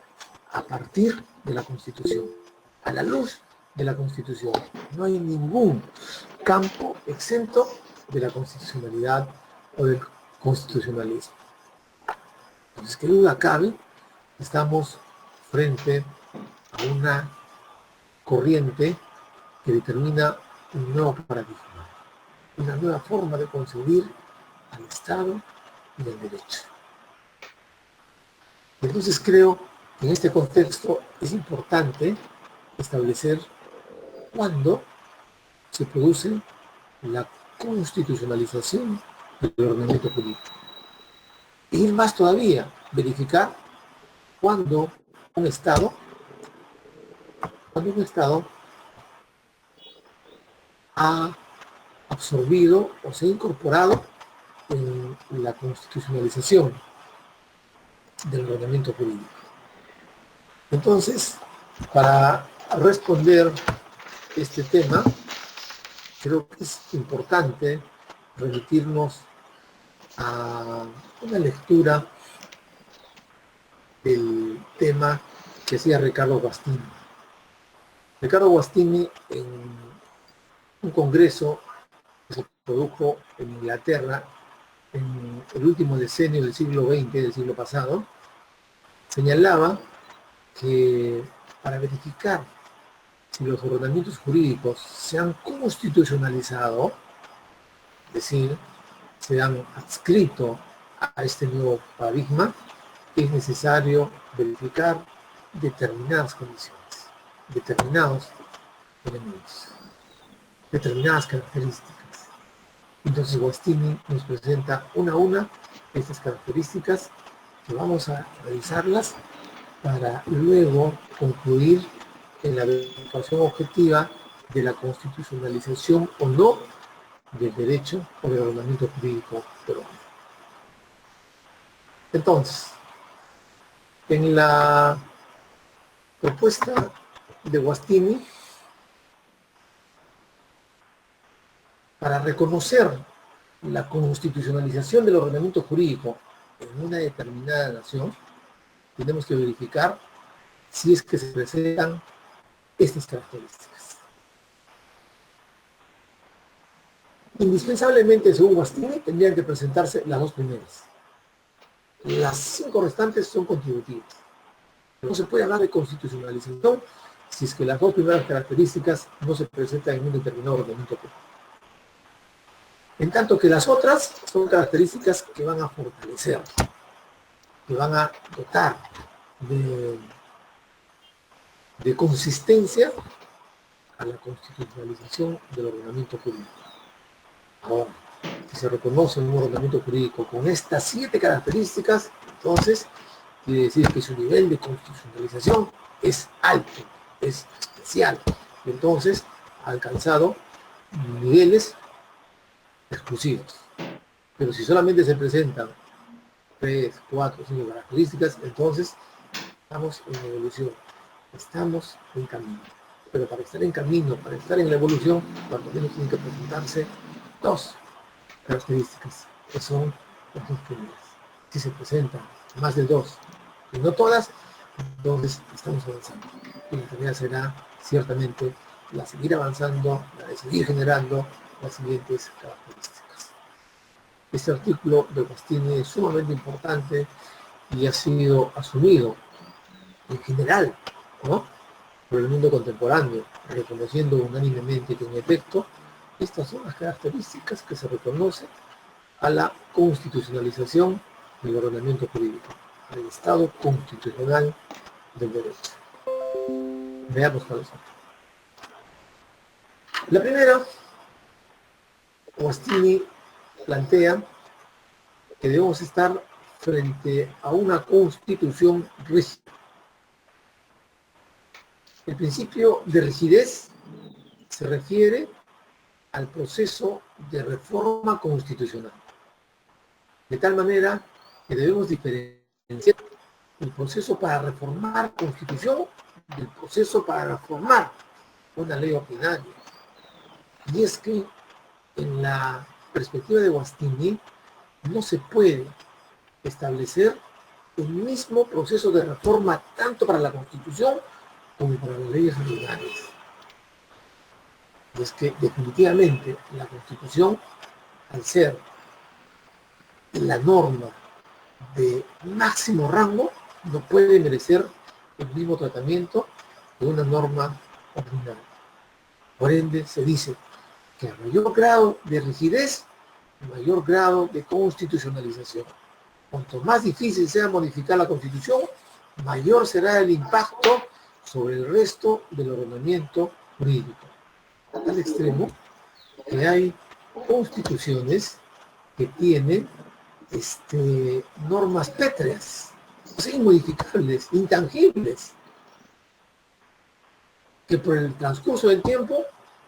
a partir de la Constitución, a la luz de la Constitución. No hay ningún campo exento de la constitucionalidad o del constitucionalismo. Entonces, qué duda cabe, estamos frente a una corriente que determina un nuevo paradigma, una nueva forma de concebir al Estado y al derecho. Entonces creo que en este contexto es importante establecer cuándo se produce la constitucionalización del ordenamiento jurídico. E ir más todavía, verificar cuándo un Estado ha absorbido o se ha incorporado en la constitucionalización del ordenamiento jurídico. Entonces, para responder este tema, creo que es importante remitirnos a una lectura del tema que hacía Ricardo Guastini. Ricardo Guastini, en un congreso que se produjo en Inglaterra en el último decenio del siglo XX, del siglo pasado, señalaba que para verificar si los ordenamientos jurídicos se han constitucionalizado, es decir, se han adscrito a este nuevo paradigma, es necesario verificar determinadas condiciones, determinados elementos, determinadas características. Entonces Guastini nos presenta una a una estas características que vamos a revisarlas para luego concluir en la verificación objetiva de la constitucionalización o no del derecho o del ordenamiento jurídico peruano. Entonces, En la propuesta de Guastini, para reconocer la constitucionalización del ordenamiento jurídico en una determinada nación, tenemos que verificar si es que se presentan estas características. Indispensablemente, según Guastini, tendrían que presentarse las dos primeras. Las 5 restantes son contributivas. No se puede hablar de constitucionalización si es que las dos primeras características no se presentan en un determinado ordenamiento jurídico. En tanto que las otras son características que van a fortalecer, que van a dotar de consistencia a la constitucionalización del ordenamiento jurídico. Ahora, si se reconoce un ordenamiento jurídico con estas 7 características, entonces quiere decir que su nivel de constitucionalización es alto, es especial, y entonces ha alcanzado niveles exclusivos. Pero si solamente se presentan 3, 4, 5 características, entonces estamos en evolución, estamos en camino. Pero para estar en camino, para estar en la evolución, cuando menos tienen que presentarse 2 características, que son las dos primeras. Si se presentan más de 2, y no todas, entonces estamos avanzando. Y la tarea será ciertamente la de seguir avanzando, la de seguir generando las siguientes características. Este artículo de Guastini es sumamente importante y ha sido asumido en general, ¿no?, por el mundo contemporáneo, reconociendo unánimemente que en efecto estas son las características que se reconocen a la constitucionalización del ordenamiento jurídico, al Estado constitucional del derecho. Veamos cuáles son. La primera, Guastini plantea que debemos estar frente a una constitución rígida. El principio de rigidez se refiere al proceso de reforma constitucional, de tal manera que debemos diferenciar el proceso para reformar constitución del proceso para reformar una ley ordinaria. Y es que en la perspectiva de Guastini no se puede establecer el mismo proceso de reforma tanto para la Constitución como para las leyes ordinarias. Y es que definitivamente la Constitución, al ser la norma de máximo rango, no puede merecer el mismo tratamiento de una norma ordinaria. Por ende, se dice que a mayor grado de rigidez, mayor grado de constitucionalización. Cuanto más difícil sea modificar la Constitución, mayor será el impacto sobre el resto del ordenamiento jurídico. A tal extremo que hay constituciones que tienen normas pétreas, o sea, inmodificables, intangibles, que por el transcurso del tiempo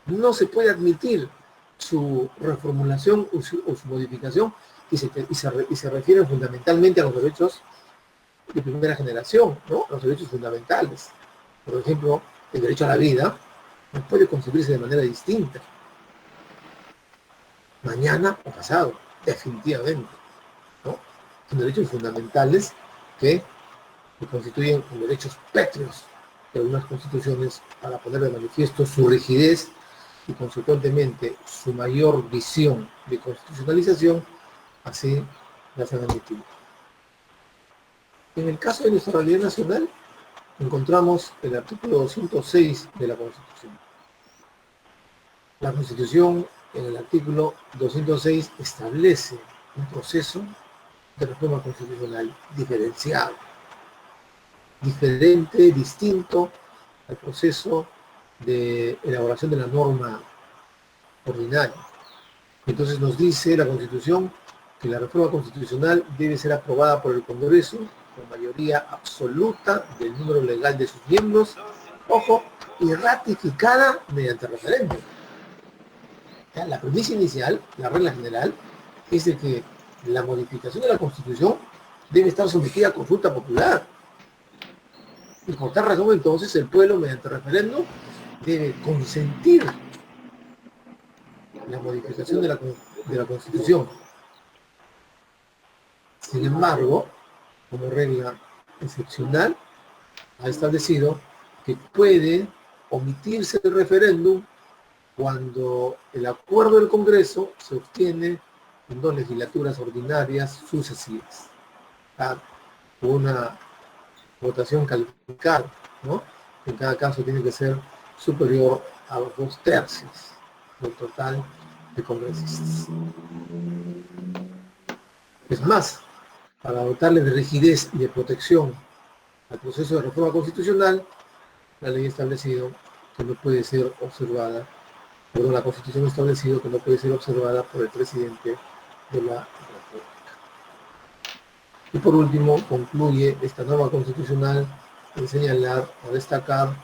no se puede admitir su reformulación o su modificación, y se refieren fundamentalmente a los derechos de primera generación, ¿no?, los derechos fundamentales. Por ejemplo, el derecho a la vida no puede concebirse de manera distinta, mañana o pasado, definitivamente, ¿no? Son derechos fundamentales que constituyen derechos pétreos de algunas constituciones para poner de manifiesto su rigidez y consecuentemente su mayor visión de constitucionalización, así las han admitido. En el caso de nuestra realidad nacional, encontramos el artículo 206 de la Constitución. La Constitución, en el artículo 206, establece un proceso de reforma constitucional diferenciado, diferente, distinto al proceso de elaboración de la norma ordinaria. Entonces nos dice la Constitución que la reforma constitucional debe ser aprobada por el Congreso con mayoría absoluta del número legal de sus miembros, ojo, y ratificada mediante referéndum. La premisa inicial, la regla general, es de que la modificación de la Constitución debe estar sometida a consulta popular. Y por tal razón, entonces, el pueblo, mediante referéndum, debe consentir la modificación de la Constitución. Sin embargo, como regla excepcional, ha establecido que puede omitirse el referéndum cuando el acuerdo del Congreso se obtiene en 2 legislaturas ordinarias sucesivas, con una votación calificada, ¿no? En cada caso tiene que ser superior a los 2/3 del total de congresistas. Es más, para dotarle de rigidez y de protección al proceso de reforma constitucional, la ley ha establecido que no puede ser observada, perdón, la Constitución ha establecido que no puede ser observada por el presidente de la República. Y por último, concluye esta norma constitucional en señalar o destacar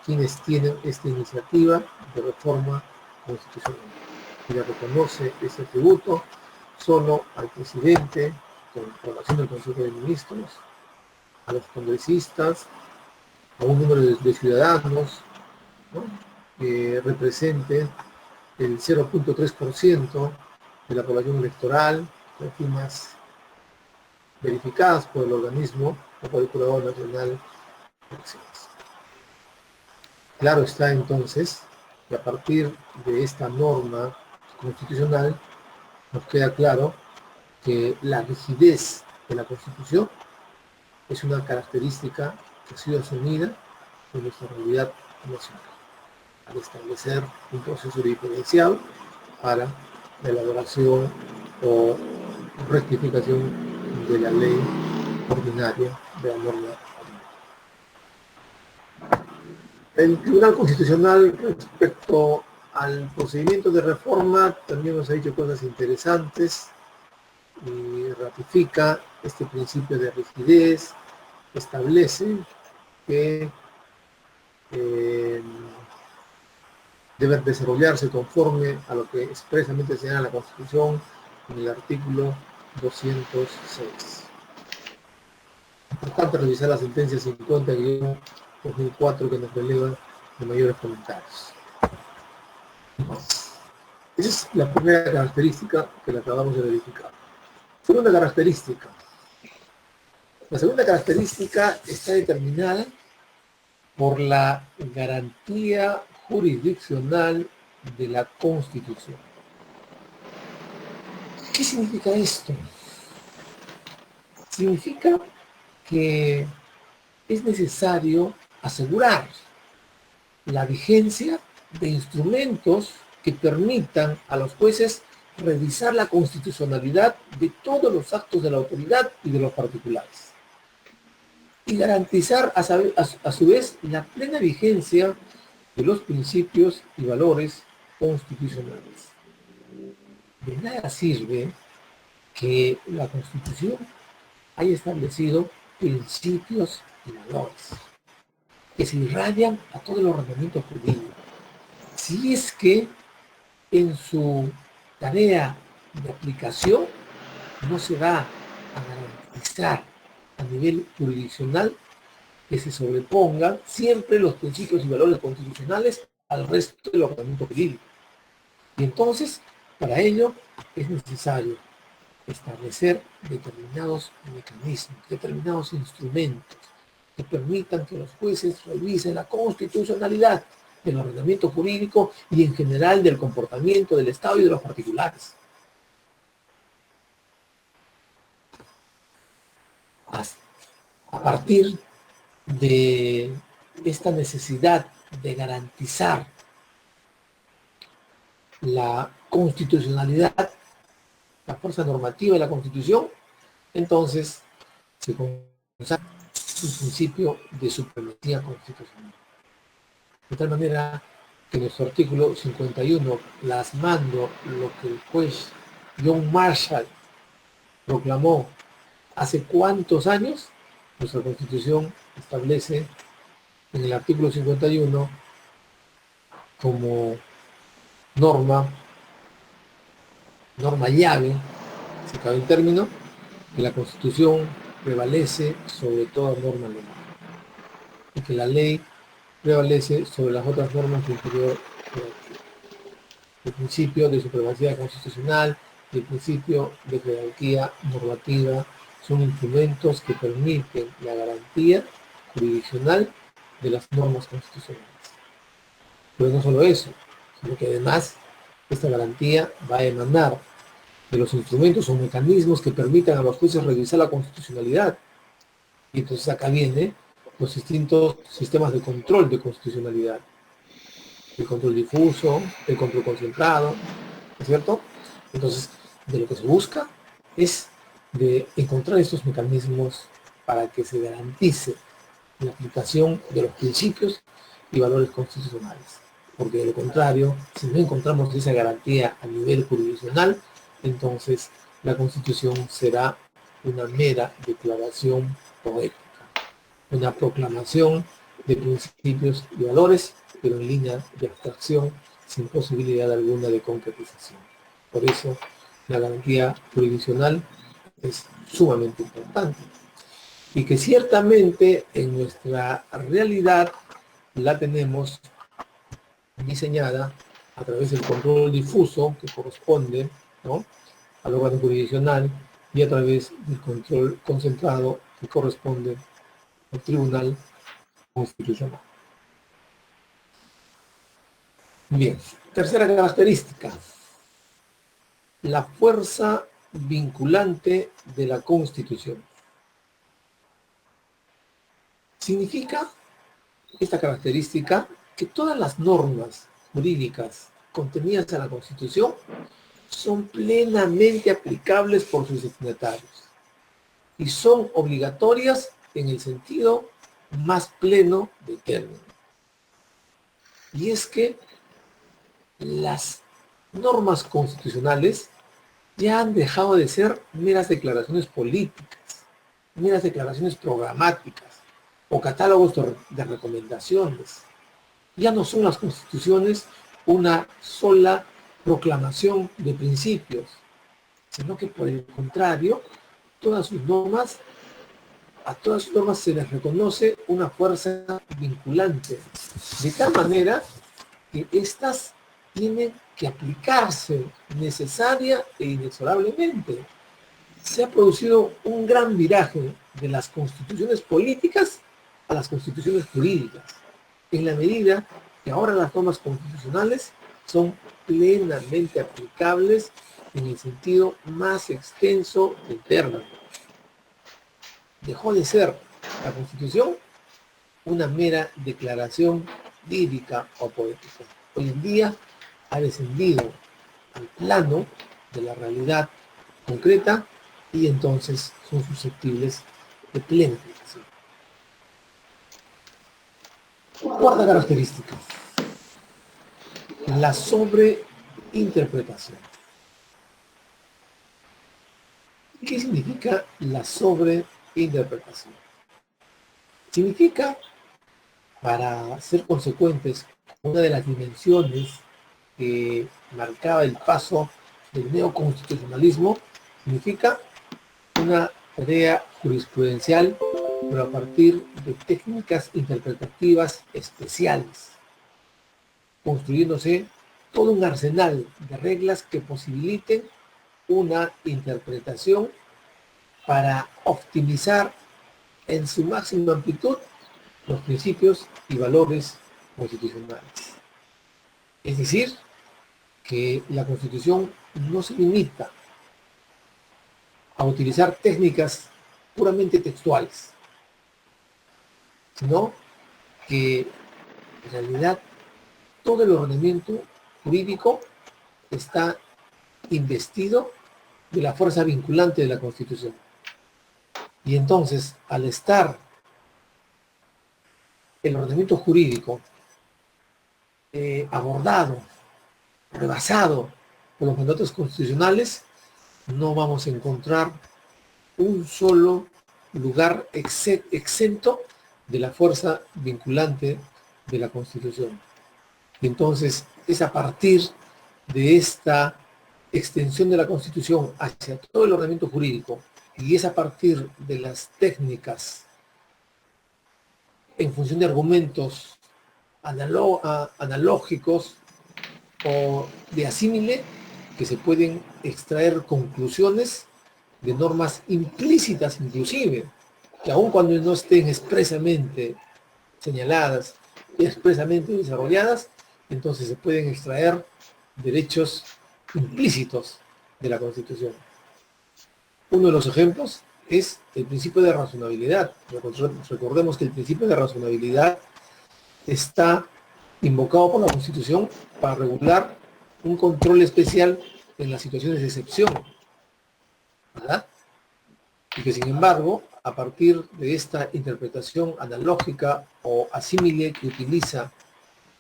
quienes tienen esta iniciativa de reforma constitucional. Y le reconoce este atributo solo al presidente, con aprobación del Consejo de Ministros, a los congresistas, a un número de ciudadanos, ¿no?, que represente el 0.3% de la población electoral, con firmas verificadas por el organismo o por el Procurador Nacional de Elecciones. Claro está entonces que a partir de esta norma constitucional nos queda claro que la rigidez de la Constitución es una característica que ha sido asumida en nuestra realidad nacional, al establecer un proceso diferencial para la elaboración o rectificación de la ley ordinaria, de la norma ordinaria. El Tribunal Constitucional, respecto al procedimiento de reforma, también nos ha dicho cosas interesantes y ratifica este principio de rigidez, establece que debe desarrollarse conforme a lo que expresamente señala la Constitución en el artículo 206. Importante revisar la sentencia 50-2004 que nos releva de mayores comentarios. Esa es la primera característica que la acabamos de verificar. Segunda característica. La segunda característica está determinada por la garantía jurisdiccional de la Constitución. ¿Qué significa esto? Significa que es necesario asegurar la vigencia de instrumentos que permitan a los jueces revisar la constitucionalidad de todos los actos de la autoridad y de los particulares, y garantizar a su vez la plena vigencia de los principios y valores constitucionales. De nada sirve que la Constitución haya establecido principios y valores que se irradian a todo el ordenamiento jurídico, si es que en su tarea de aplicación no se va a garantizar a nivel jurisdiccional que se sobrepongan siempre los principios y valores constitucionales al resto del ordenamiento jurídico. Y entonces, para ello, es necesario establecer determinados mecanismos, determinados instrumentos que permitan que los jueces revisen la constitucionalidad del ordenamiento jurídico y en general del comportamiento del Estado y de los particulares. A partir de esta necesidad de garantizar la constitucionalidad, la fuerza normativa de la Constitución, entonces se consagra un principio de supremacía constitucional. De tal manera que nuestro artículo 51, plasmando lo que el juez John Marshall proclamó hace cuántos años, nuestra Constitución establece en el artículo 51 como norma llave, si cabe el término, que la Constitución prevalece sobre toda norma legal. y que la ley prevalece sobre las otras normas de interior jerárquico. El principio de supremacía constitucional y el principio de jerarquía normativa son instrumentos que permiten la garantía jurisdiccional de las normas constitucionales. Pero no solo eso, sino que además esta garantía va a emanar de los instrumentos o mecanismos que permitan a los jueces revisar la constitucionalidad. Y entonces acá viene los distintos sistemas de control de constitucionalidad. El control difuso, el control concentrado, ¿no es cierto? Entonces, de lo que se busca es de encontrar estos mecanismos para que se garantice la aplicación de los principios y valores constitucionales. Porque de lo contrario, si no encontramos esa garantía a nivel jurisdiccional, entonces la Constitución será una mera declaración poética, una proclamación de principios y valores, pero en línea de abstracción, sin posibilidad alguna de concretización. Por eso, la garantía jurisdiccional es sumamente importante y que ciertamente en nuestra realidad la tenemos diseñada a través del control difuso que corresponde, ¿no?, al órgano jurisdiccional y a través del control concentrado que corresponde al Tribunal Constitucional. Bien, tercera característica, la fuerza vinculante de la Constitución. Significa esta característica que todas las normas jurídicas contenidas en la Constitución son plenamente aplicables por sus destinatarios y son obligatorias en el sentido más pleno del término. Y es que las normas constitucionales ya han dejado de ser meras declaraciones políticas, meras declaraciones programáticas o catálogos de recomendaciones. Ya no son las constituciones una sola proclamación de principios, sino que por el contrario, a todas sus normas se les reconoce una fuerza vinculante, de tal manera que éstas tienen que aplicarse necesaria e inexorablemente. Se ha producido un gran viraje de las constituciones políticas a las constituciones jurídicas, en la medida que ahora las normas constitucionales son plenamente aplicables en el sentido más extenso del término. Dejó de ser la Constitución una mera declaración lírica o poética. Hoy en día ha descendido al plano de la realidad concreta y entonces son susceptibles de plena aplicación. Cuarta característica, la sobreinterpretación. ¿Qué significa la sobreinterpretación? Significa, para ser consecuentes, una de las dimensiones que marcaba el paso del neoconstitucionalismo, significa una tarea jurisprudencial, pero a partir de técnicas interpretativas especiales, construyéndose todo un arsenal de reglas que posibiliten una interpretación para optimizar en su máxima amplitud los principios y valores constitucionales. Es decir, que la Constitución no se limita a utilizar técnicas puramente textuales, sino que en realidad todo el ordenamiento jurídico está investido de la fuerza vinculante de la Constitución. Y entonces, al estar el ordenamiento jurídico abordado, rebasado por los mandatos constitucionales, no vamos a encontrar un solo lugar exento de la fuerza vinculante de la Constitución. Y entonces es a partir de esta extensión de la Constitución hacia todo el ordenamiento jurídico, y es a partir de las técnicas en función de argumentos analógicos o de asímile, que se pueden extraer conclusiones de normas implícitas inclusive, que aun cuando no estén expresamente señaladas y expresamente desarrolladas, entonces se pueden extraer derechos implícitos de la Constitución. Uno de los ejemplos es el principio de razonabilidad. Recordemos que el principio de razonabilidad está invocado por la Constitución para regular un control especial en las situaciones de excepción, ¿verdad? Y que sin embargo, a partir de esta interpretación analógica o asímile que utiliza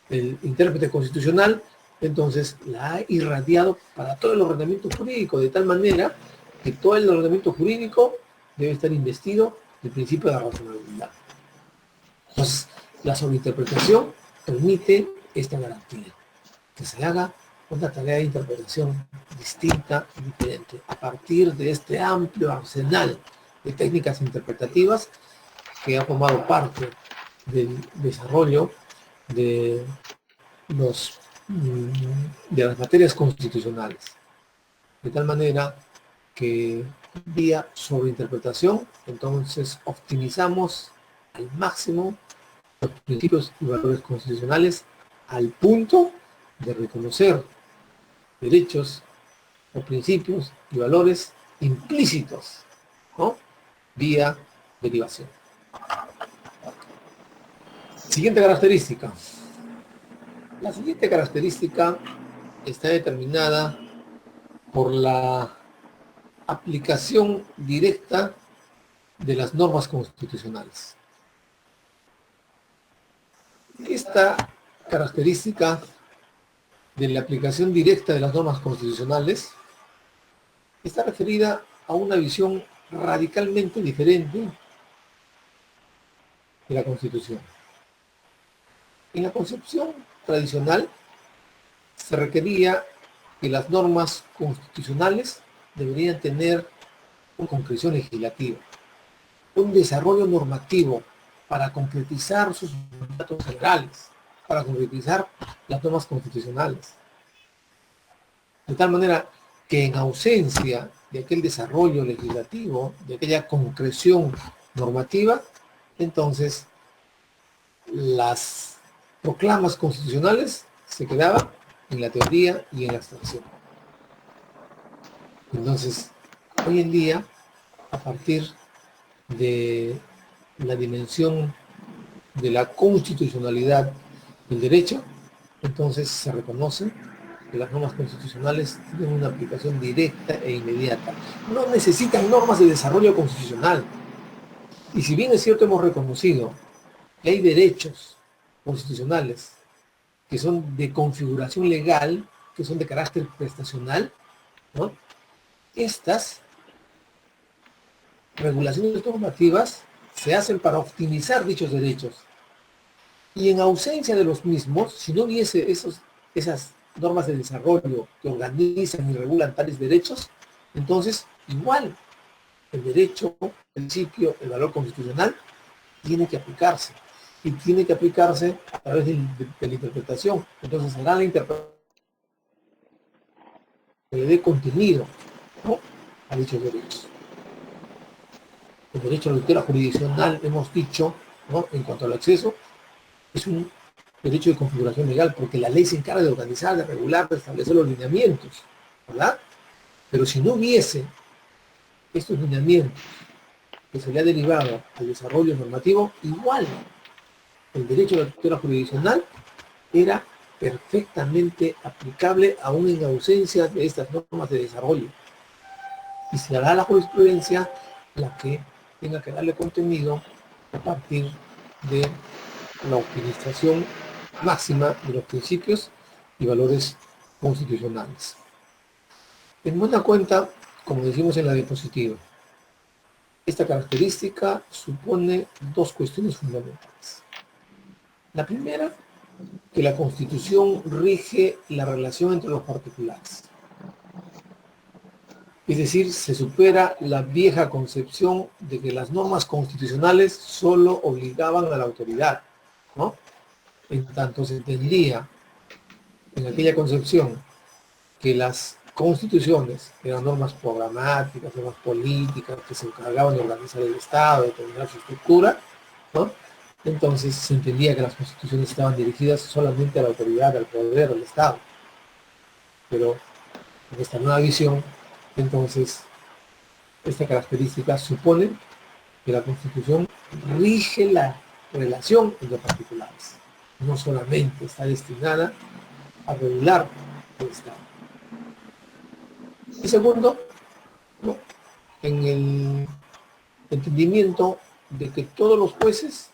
el intérprete constitucional, entonces la ha irradiado para todo el ordenamiento jurídico, de tal manera que todo el ordenamiento jurídico debe estar investido del principio de razonabilidad. Entonces, la sobreinterpretación permite esta garantía, que se haga una tarea de interpretación distinta y diferente, a partir de este amplio arsenal de técnicas interpretativas que ha formado parte del desarrollo de las materias constitucionales. De tal manera que vía sobreinterpretación, entonces optimizamos al máximo los principios y valores constitucionales al punto de reconocer derechos o principios y valores implícitos, ¿no? Vía derivación. Siguiente característica. La siguiente característica está determinada por la aplicación directa de las normas constitucionales. Esta característica de la aplicación directa de las normas constitucionales está referida a una visión radicalmente diferente de la Constitución. En la concepción tradicional se requería que las normas constitucionales deberían tener una concreción legislativa, un desarrollo normativo para concretizar sus mandatos generales, para concretizar las normas constitucionales. De tal manera que en ausencia de aquel desarrollo legislativo, de aquella concreción normativa, entonces las proclamas constitucionales se quedaban en la teoría y en la abstracción. Entonces, hoy en día, a partir de la dimensión de la constitucionalidad del derecho, entonces se reconoce que las normas constitucionales tienen una aplicación directa e inmediata. No necesitan normas de desarrollo constitucional. Y si bien es cierto, hemos reconocido que hay derechos constitucionales que son de configuración legal, que son de carácter prestacional, ¿no? Estas regulaciones normativas se hacen para optimizar dichos derechos. Y en ausencia de los mismos, si no hubiese esas normas de desarrollo que organizan y regulan tales derechos, entonces igual el derecho, el principio, el valor constitucional tiene que aplicarse. Y tiene que aplicarse a través de la interpretación. Entonces será la interpretación que le dé contenido, ¿no?, a dichos derechos. El derecho a la tutela jurisdiccional, hemos dicho, ¿no?, en cuanto al acceso, es un derecho de configuración legal, porque la ley se encarga de organizar, de regular, de establecer los lineamientos, ¿verdad? Pero si no hubiese estos lineamientos que se le ha derivado al desarrollo normativo, igual el derecho a la tutela jurisdiccional era perfectamente aplicable aún en ausencia de estas normas de desarrollo. Y será la jurisprudencia la que tenga que darle contenido a partir de la optimización máxima de los principios y valores constitucionales. En buena cuenta, como decimos en la diapositiva, esta característica supone dos cuestiones fundamentales. La primera, que la Constitución rige la relación entre los particulares. Es decir, se supera la vieja concepción de que las normas constitucionales solo obligaban a la autoridad, ¿no? En tanto se entendía en aquella concepción que las constituciones eran normas programáticas, normas políticas, que se encargaban de organizar el Estado, de determinar su estructura, ¿no? Entonces se entendía que las constituciones estaban dirigidas solamente a la autoridad, al poder del Estado. Pero en esta nueva visión, entonces, esta característica supone que la Constitución rige la relación entre particulares. No solamente está destinada a regular el Estado. Y segundo, ¿no?, en el entendimiento de que todos los jueces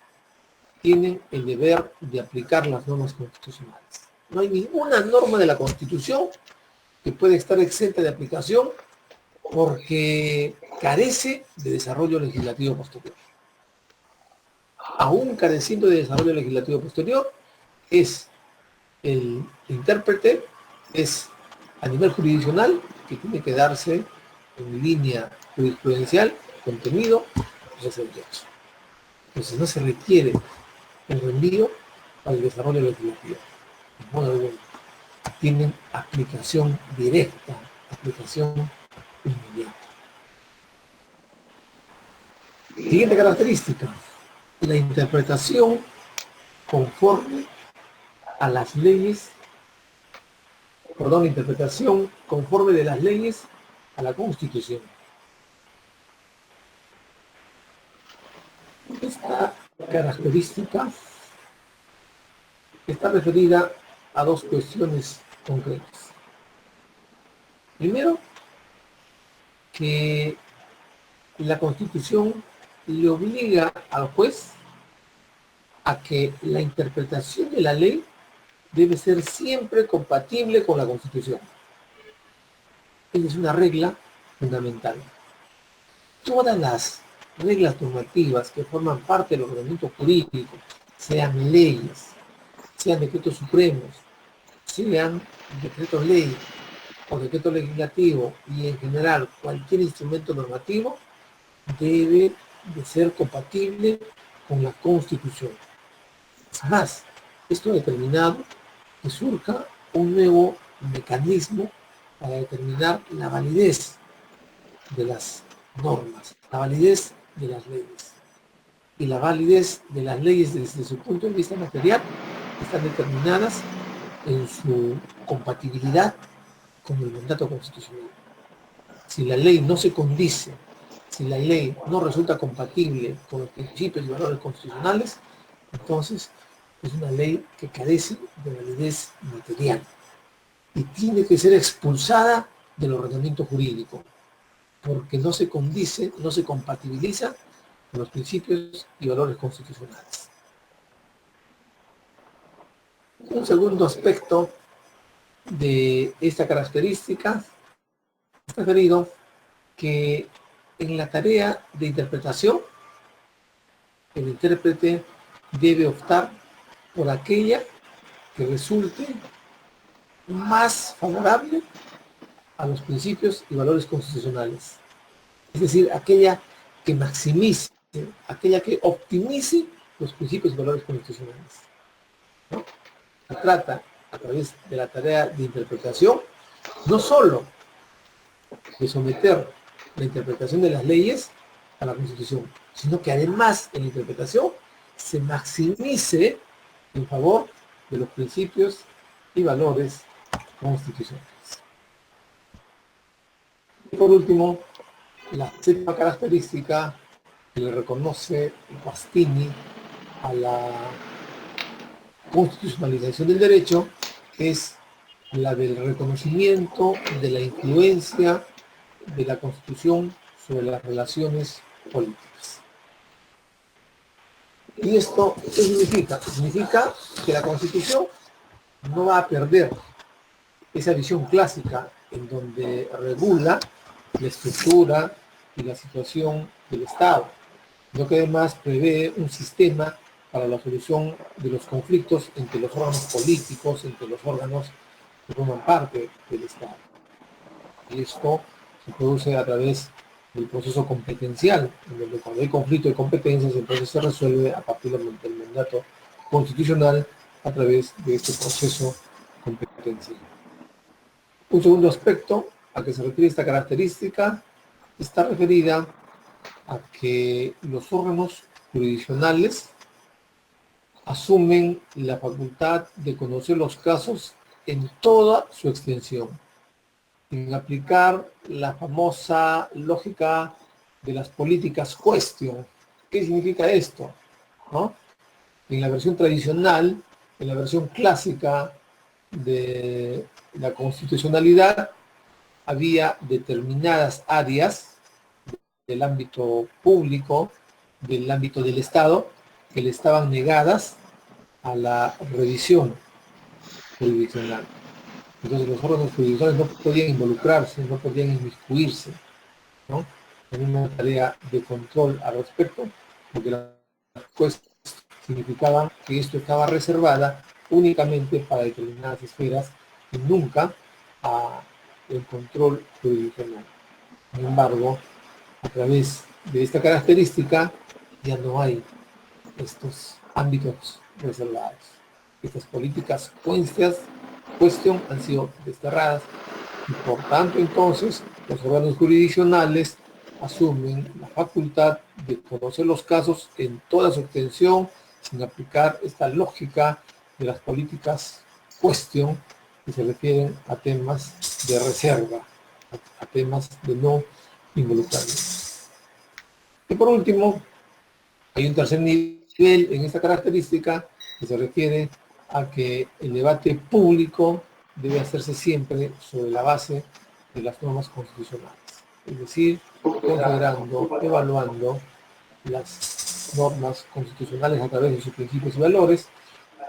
tienen el deber de aplicar las normas constitucionales. No hay ninguna norma de la Constitución que pueda estar exenta de aplicación porque carece de desarrollo legislativo posterior. Aún careciendo de desarrollo legislativo posterior, es el intérprete, es a nivel jurisdiccional que tiene que darse en línea jurisprudencial, contenido, reservados. Entonces no se requiere el reenvío al desarrollo legislativo. De modo alguno. Tienen aplicación directa, aplicación inmediata. Siguiente característica, la interpretación conforme a las leyes, la interpretación conforme de las leyes a la Constitución. Esta característica está referida a dos cuestiones concretas. Primero, que la Constitución le obliga al juez a que la interpretación de la ley debe ser siempre compatible con la Constitución. Esa es una regla fundamental. Todas las reglas normativas que forman parte del ordenamiento jurídico, sean leyes, sean decretos supremos, sean decretos ley o decreto legislativo y en general cualquier instrumento normativo, debe de ser compatible con la Constitución. Es más, esto ha determinado que surja un nuevo mecanismo para determinar la validez de las normas, la validez de las leyes. Y la validez de las leyes desde su punto de vista material están determinadas en su compatibilidad con el mandato constitucional. Si la ley no se condice, si la ley no resulta compatible con los principios y valores constitucionales, entonces es una ley que carece de validez material y tiene que ser expulsada del ordenamiento jurídico, porque no se condice, no se compatibiliza con los principios y valores constitucionales. Un segundo aspecto de esta característica está referido que en la tarea de interpretación, el intérprete debe optar por aquella que resulte más favorable a los principios y valores constitucionales. Es decir, aquella que maximice, aquella que optimice los principios y valores constitucionales, ¿no? Se trata, a través de la tarea de interpretación, no solo de someter la interpretación de las leyes a la Constitución, sino que además en la interpretación se maximice en favor de los principios y valores constitucionales. Y por último, la séptima característica que le reconoce Guastini a la constitucionalización del derecho es la del reconocimiento de la influencia de la Constitución sobre las relaciones políticas. ¿Y esto qué significa? Significa que la Constitución no va a perder esa visión clásica en donde regula la estructura y la situación del Estado, sino que además prevé un sistema para la solución de los conflictos entre los órganos políticos, entre los órganos que forman parte del Estado. Y esto se produce a través del proceso competencial, en donde cuando hay conflicto de competencias, entonces se resuelve a partir del mandato constitucional a través de este proceso competencial. Un segundo aspecto a que se refiere esta característica está referida a que los órganos jurisdiccionales asumen la facultad de conocer los casos en toda su extensión, en aplicar la famosa lógica de las políticas question. ¿Qué significa esto? ¿No? En la versión tradicional, en la versión clásica de la constitucionalidad, había determinadas áreas del ámbito público, del ámbito del Estado, que le estaban negadas a la revisión jurisdiccional. Entonces los órganos jurisdiccionales no podían involucrarse, no podían inmiscuirse, ¿no?, en una tarea de control al respecto, porque las respuestas significaban que esto estaba reservada únicamente para determinadas esferas y nunca al control jurisdiccional. Sin embargo, a través de esta característica ya no hay estos ámbitos reservados. Estas políticas question han sido desterradas y por tanto entonces los órganos jurisdiccionales asumen la facultad de conocer los casos en toda su extensión sin aplicar esta lógica de las políticas question que se refieren a temas de reserva, a temas de no involucramiento. Y por último, hay un tercer nivel en esta característica que se refiere a que el debate público debe hacerse siempre sobre la base de las normas constitucionales, es decir, considerando, evaluando las normas constitucionales a través de sus principios y valores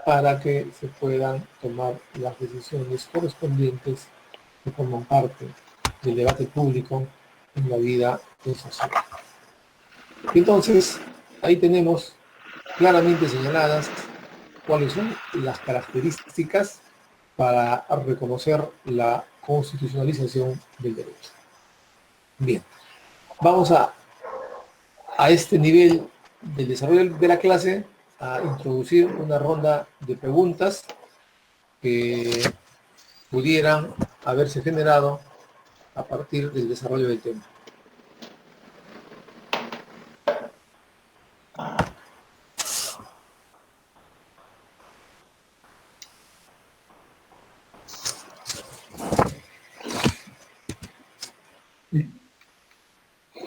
para que se puedan tomar las decisiones correspondientes que forman parte del debate público en la vida social. Entonces, ahí tenemos claramente señaladas cuáles son las características para reconocer la constitucionalización del derecho. Bien, vamos a este nivel del desarrollo de la clase a introducir una ronda de preguntas que pudieran haberse generado a partir del desarrollo del tema.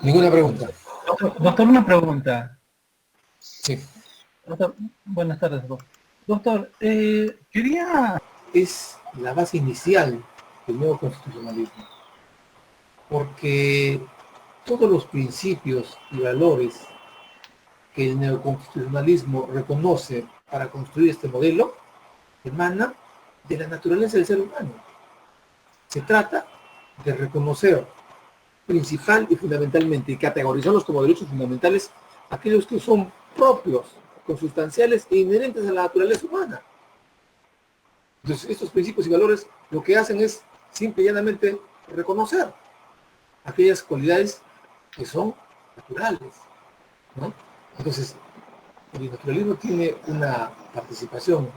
Ninguna pregunta. Doctor, una pregunta. Sí. Doctor, buenas tardes, doctor. Doctor, quería... Es la base inicial del nuevo constitucionalismo, porque todos los principios y valores que el neoconstitucionalismo reconoce para construir este modelo emana de la naturaleza del ser humano. Se trata de reconocer principal y fundamentalmente y categorizarlos como derechos fundamentales aquellos que son propios, consustanciales e inherentes a la naturaleza humana. Entonces, estos principios y valores lo que hacen es simple y llanamente reconocer aquellas cualidades que son naturales, ¿no? Entonces, el naturalismo tiene una participación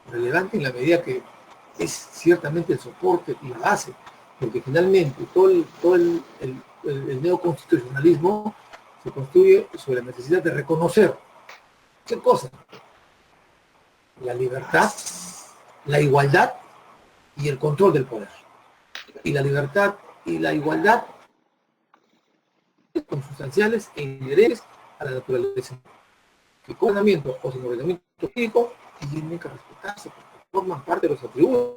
relevante en la medida que es ciertamente el soporte y la base, porque finalmente todo el neoconstitucionalismo se construye sobre la necesidad de reconocer ¿qué cosa? La libertad, la igualdad y el control del poder. Y la libertad y la igualdad consustanciales e inherentes a la naturaleza. Que con ordenamiento o sin ordenamiento jurídico tienen que respetarse porque forman parte de los atributos,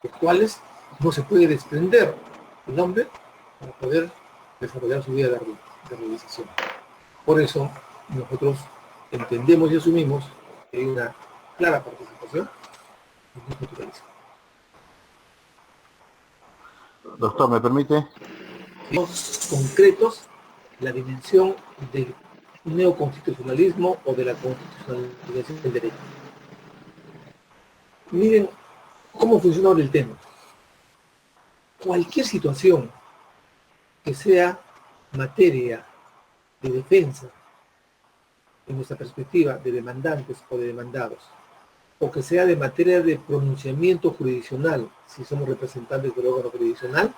los cuales no se puede desprender el hombre para poder desarrollar su vida de realización. Por eso nosotros entendemos y asumimos que hay una clara participación en el naturalismo. Doctor, ¿me permite? Concretos, la dimensión del neoconstitucionalismo o de la constitucionalización del derecho. Miren cómo funciona ahora el tema. Cualquier situación que sea materia de defensa, en nuestra perspectiva, de demandantes o de demandados, o que sea de materia de pronunciamiento jurisdiccional, si somos representantes del órgano jurisdiccional,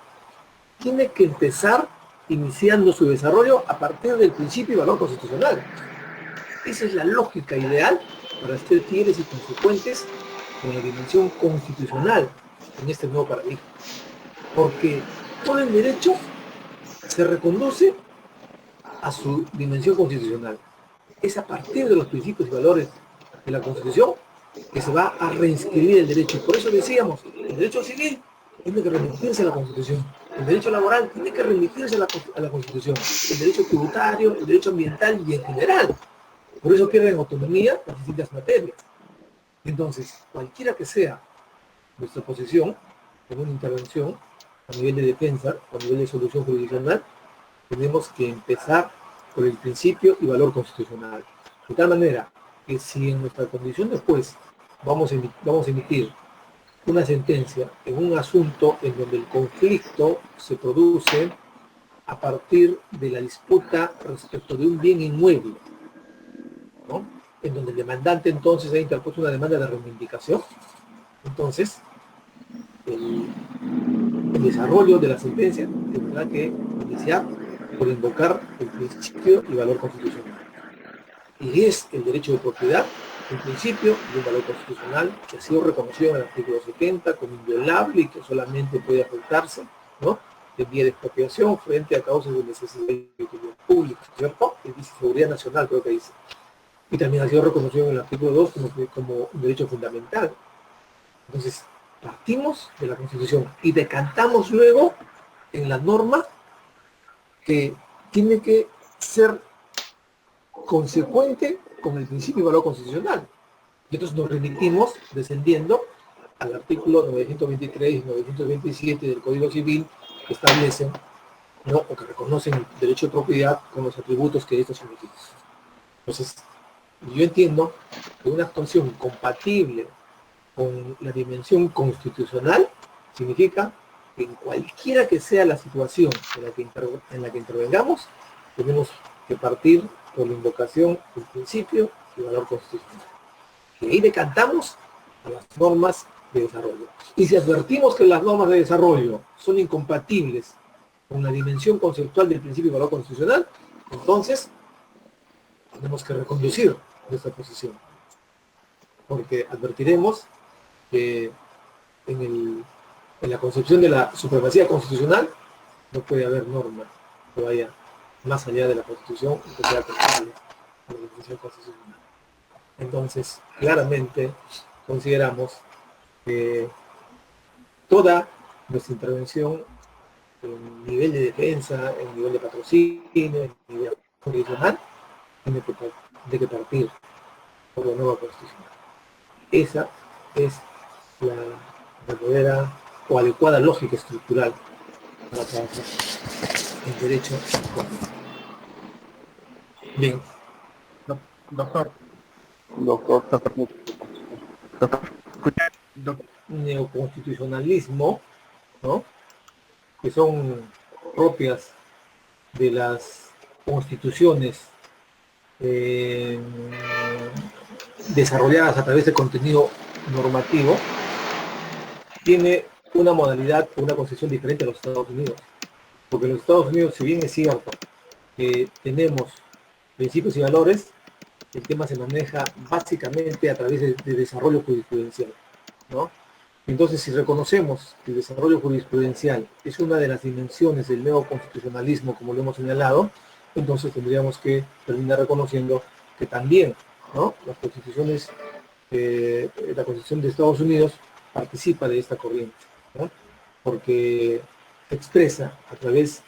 tiene que empezar iniciando su desarrollo a partir del principio y valor constitucional. Esa es la lógica ideal para ser fieles y consecuentes con la dimensión constitucional en este nuevo paradigma. Porque todo el derecho se reconduce a su dimensión constitucional. Es a partir de los principios y valores de la Constitución que se va a reinscribir el derecho. Por eso decíamos, el derecho civil tiene que remitirse a la Constitución. El derecho laboral tiene que remitirse a la Constitución. El derecho tributario, el derecho ambiental y en general. Por eso pierden autonomía las distintas materias. Entonces, cualquiera que sea nuestra posición en una intervención a nivel de defensa o a nivel de solución jurisdiccional, tenemos que empezar por el principio y valor constitucional. De tal manera que si en nuestra condición de juez vamos a emitir una sentencia en un asunto en donde el conflicto se produce a partir de la disputa respecto de un bien inmueble, ¿no? En donde el demandante entonces ha interpuesto una demanda de reivindicación, entonces el desarrollo de la sentencia tendrá que iniciar por invocar el principio y valor constitucional. Y es el derecho de propiedad un principio y un valor constitucional que ha sido reconocido en el artículo 70 como inviolable y que solamente puede afectarse, ¿no?, de vía de expropiación frente a causas de necesidad y utilidad pública, ¿cierto? Y dice seguridad nacional, creo que dice. Y también ha sido reconocido en el artículo 2 como un derecho fundamental. Entonces, partimos de la Constitución y decantamos luego en la norma que tiene que ser consecuente con el principio y valor constitucional. Y entonces nos remitimos descendiendo al artículo 923 y 927 del Código Civil que establecen, ¿no?, o que reconocen el derecho de propiedad con los atributos que estos significan. Entonces, yo entiendo que una actuación compatible con la dimensión constitucional significa que en cualquiera que sea la situación en la que intervengamos, tenemos que partir por la invocación del principio y valor constitucional. Y ahí decantamos a las normas de desarrollo. Y si advertimos que las normas de desarrollo son incompatibles con la dimensión conceptual del principio y valor constitucional, entonces tenemos que reconducir nuestra posición. Porque advertiremos que en la concepción de la supremacía constitucional no puede haber norma que vaya más allá de la Constitución y que sea contraria a la definición constitucional. Entonces, claramente consideramos que toda nuestra intervención en nivel de defensa, en nivel de patrocinio, en nivel jurisdiccional, tiene que partir por la nueva Constitución. Esa es la verdadera o adecuada lógica estructural para trabajar en derecho. Bien. Doctor, Neoconstitucionalismo, ¿no?, que son propias de las constituciones desarrolladas a través de contenido normativo, tiene una modalidad o una concepción diferente a los Estados Unidos. Porque en los Estados Unidos, si bien es cierto que tenemos principios y valores, el tema se maneja básicamente a través de desarrollo jurisprudencial, ¿no? Entonces, si reconocemos que el desarrollo jurisprudencial es una de las dimensiones del neoconstitucionalismo, como lo hemos señalado, entonces tendríamos que terminar reconociendo que también, ¿no?, las constituciones, la Constitución de Estados Unidos participa de esta corriente, ¿no?, porque expresa a través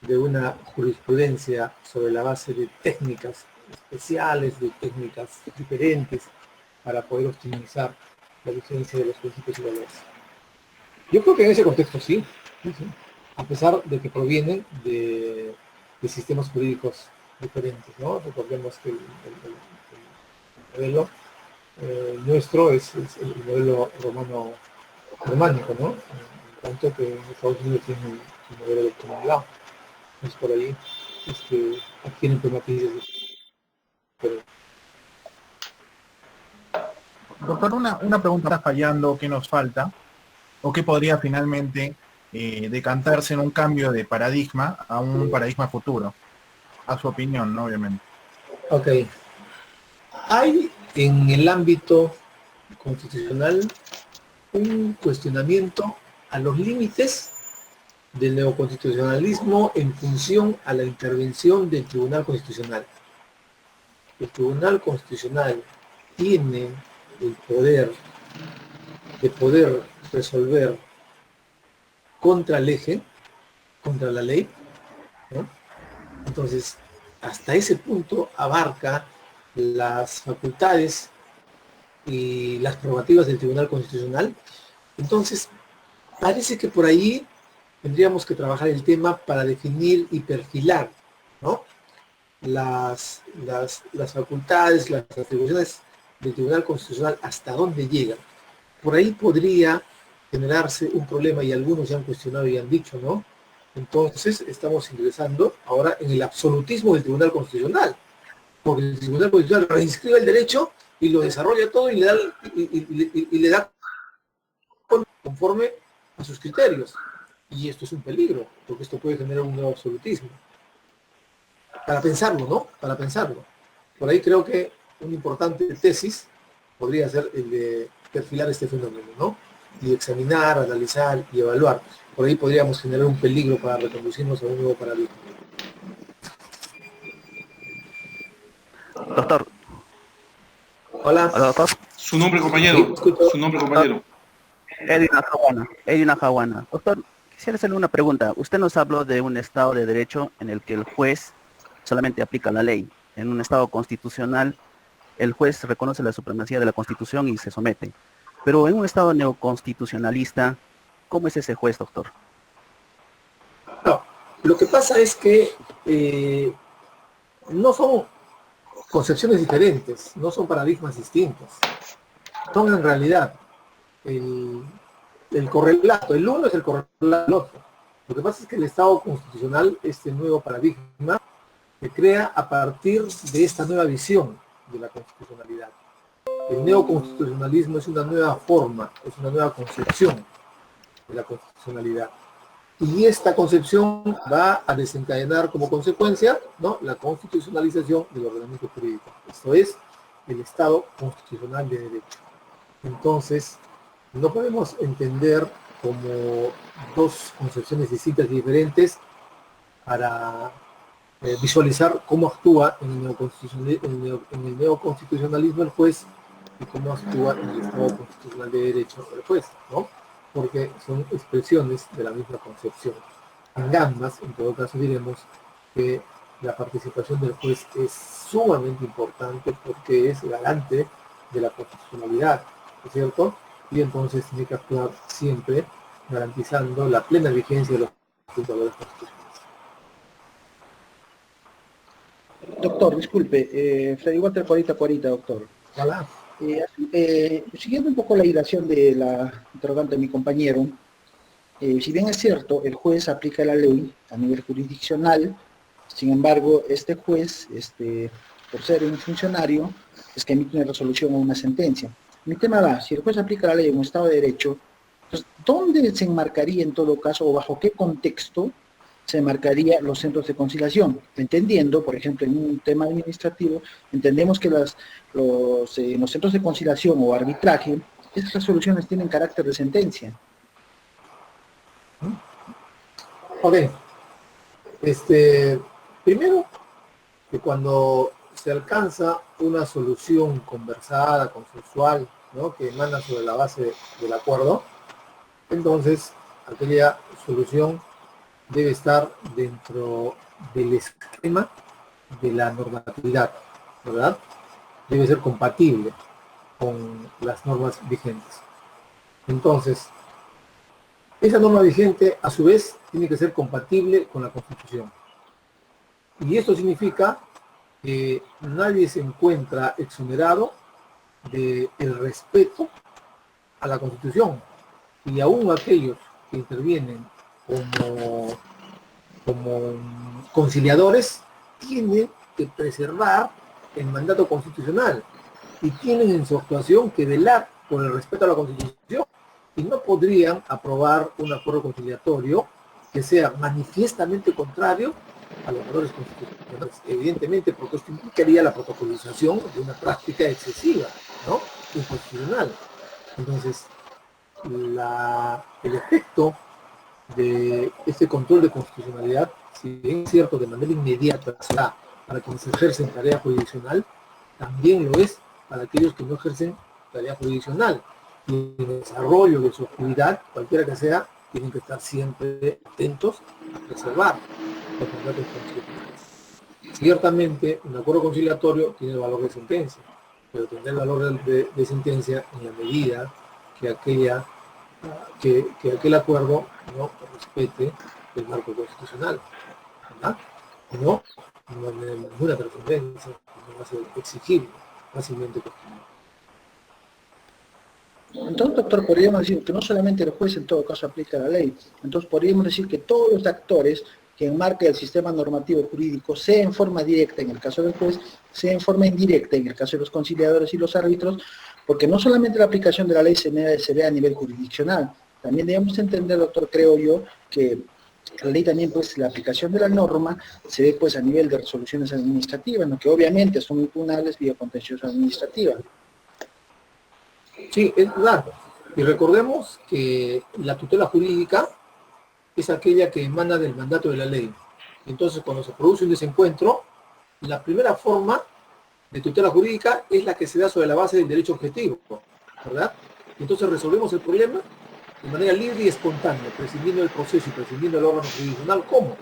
de una jurisprudencia sobre la base de técnicas especiales, de técnicas diferentes, para poder optimizar la vigencia de los principios y valores. Yo creo que en ese contexto sí, a pesar de que provienen de sistemas jurídicos diferentes, ¿no? Recordemos que el modelo nuestro es el modelo románico, ¿no? En tanto que en Estados Unidos tiene el modelo de comunidad. es por ahí, adquieren matices. Pero, Doctor, una pregunta está fallando, ¿qué nos falta? ¿O qué podría finalmente decantarse en un cambio de paradigma a un paradigma futuro? A su opinión, ¿no? Obviamente. ok, hay en el ámbito constitucional un cuestionamiento a los límites del neoconstitucionalismo en función a la intervención del Tribunal Constitucional. El Tribunal Constitucional tiene el poder de poder resolver contra el eje, contra la ley, ¿no? Entonces, hasta ese punto abarca las facultades y las prerrogativas del Tribunal Constitucional. Entonces, parece que por ahí tendríamos que trabajar el tema para definir y perfilar, ¿no? las facultades, las atribuciones del Tribunal Constitucional, hasta dónde llegan. Por ahí podría generarse un problema, y algunos ya han cuestionado y han dicho, ¿no? Entonces estamos ingresando ahora en el absolutismo del Tribunal Constitucional, porque el Tribunal Constitucional reinscribe el derecho y lo desarrolla todo y le da conforme a sus criterios. Y esto es un peligro, porque esto puede generar un nuevo absolutismo. Para pensarlo, ¿no? Para pensarlo. Por ahí creo que una importante tesis podría ser el de perfilar este fenómeno, ¿no? Y examinar, analizar y evaluar. Por ahí podríamos generar un peligro para reconducirnos a un nuevo paradigma. Doctor, Hola. hola, doctor. Su nombre, Sí, compañero. escucho. Su nombre, compañero. Edwin Ajawana. Doctor, quisiera hacerle una pregunta. Usted nos habló de un Estado de Derecho en el que el juez solamente aplica la ley. En un Estado constitucional, el juez reconoce la supremacía de la Constitución y se somete. Pero en un Estado neoconstitucionalista, ¿cómo es ese juez, doctor? No, lo que pasa es que no son concepciones diferentes, no son paradigmas distintos. Son en realidad el correlato, el uno es el correlato del otro. Lo que pasa es que el Estado constitucional, este nuevo paradigma, se crea a partir de esta nueva visión de la constitucionalidad. El neoconstitucionalismo es una nueva forma, es una nueva concepción de la constitucionalidad. Y esta concepción va a desencadenar como consecuencia, ¿no?, la constitucionalización del ordenamiento jurídico. Esto es el Estado constitucional de derecho. Entonces, no podemos entender como dos concepciones distintas y diferentes para visualizar cómo actúa en el neoconstitucionalismo el juez y cómo actúa en el Estado constitucional de derecho el juez, ¿no? Porque son expresiones de la misma concepción. En ambas, en todo caso, diremos que la participación del juez es sumamente importante porque es garante de la constitucionalidad, ¿no es cierto? Y entonces tiene que actuar siempre garantizando la plena vigencia de los valores constitucionales. Doctor, disculpe, Freddy Walter Cuarita, doctor. Hola. Siguiendo un poco la hilación de la interrogante de mi compañero, si bien es cierto, el juez aplica la ley a nivel jurisdiccional, sin embargo, este juez, por ser un funcionario, es que emite una resolución o una sentencia. Mi tema va, si el juez aplica la ley en un Estado de Derecho, pues, ¿dónde se enmarcaría en todo caso o bajo qué contexto se marcaría los centros de conciliación? Entendiendo, por ejemplo, en un tema administrativo, entendemos que los centros de conciliación o arbitraje, esas resoluciones tienen carácter de sentencia. Ok. Primero, que cuando se alcanza una solución conversada, consensual, ¿no?, que emana sobre la base del acuerdo, entonces aquella solución debe estar dentro del esquema de la normatividad, ¿verdad? Debe ser compatible con las normas vigentes. Entonces, esa norma vigente, a su vez, tiene que ser compatible con la Constitución. Y esto significa que nadie se encuentra exonerado del respeto a la Constitución. Y aún aquellos que intervienen como como conciliadores, tienen que preservar el mandato constitucional y tienen en su actuación que velar por el respeto a la Constitución, y no podrían aprobar un acuerdo conciliatorio que sea manifiestamente contrario a los valores constitucionales, evidentemente, porque esto implicaría la protocolización de una práctica excesiva, ¿no? Inconstitucional. Entonces, el efecto de este control de constitucionalidad, si bien es cierto, de manera inmediata será para quienes ejercen tarea jurisdiccional, también lo es para aquellos que no ejercen tarea jurisdiccional. Y en el desarrollo de su actividad, cualquiera que sea, tienen que estar siempre atentos a preservar los mandatos constitucionales. Ciertamente, un acuerdo conciliatorio tiene el valor de sentencia, pero tendrá el valor de sentencia en la medida que aquel acuerdo no respete el marco constitucional, ¿verdad? No hay ninguna trascendencia, no va a ser exigible, fácilmente cuestionable. Entonces, doctor, podríamos decir que no solamente el juez en todo caso aplica la ley, entonces podríamos decir que todos los actores que enmarquen el sistema normativo jurídico, sea en forma directa en el caso del juez, sea en forma indirecta en el caso de los conciliadores y los árbitros, porque no solamente la aplicación de la ley se ve a nivel jurisdiccional, también debemos entender, doctor, creo yo, que la ley también, pues, la aplicación de la norma se ve, pues, a nivel de resoluciones administrativas, ¿no? Que obviamente son impugnables vía contencioso administrativa. Sí, es verdad. Y recordemos que la tutela jurídica es aquella que emana del mandato de la ley. Entonces, cuando se produce un desencuentro, la primera forma de tutela jurídica es la que se da sobre la base del derecho objetivo, ¿verdad? Entonces resolvemos el problema de manera libre y espontánea, prescindiendo del proceso y prescindiendo del órgano jurisdiccional. ¿Cómo?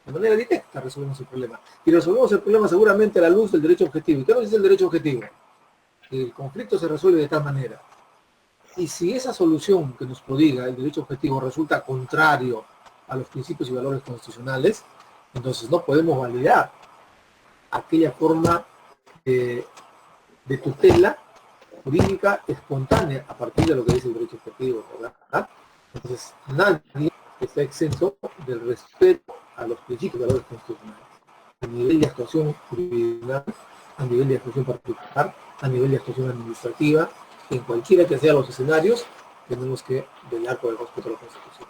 De manera directa resolvemos el problema. Y resolvemos el problema seguramente a la luz del derecho objetivo. ¿Y qué nos dice el derecho objetivo? El conflicto se resuelve de tal manera. Y si esa solución que nos prodiga el derecho objetivo resulta contrario a los principios y valores constitucionales, entonces no podemos validar aquella forma de tutela jurídica espontánea a partir de lo que dice el derecho objetivo, ¿verdad? Entonces nadie está exento del respeto a los principios y valores constitucionales. A nivel de actuación jurídica, a nivel de actuación particular, a nivel de actuación administrativa, en cualquiera que sean los escenarios, tenemos que velar por el respeto a la Constitución.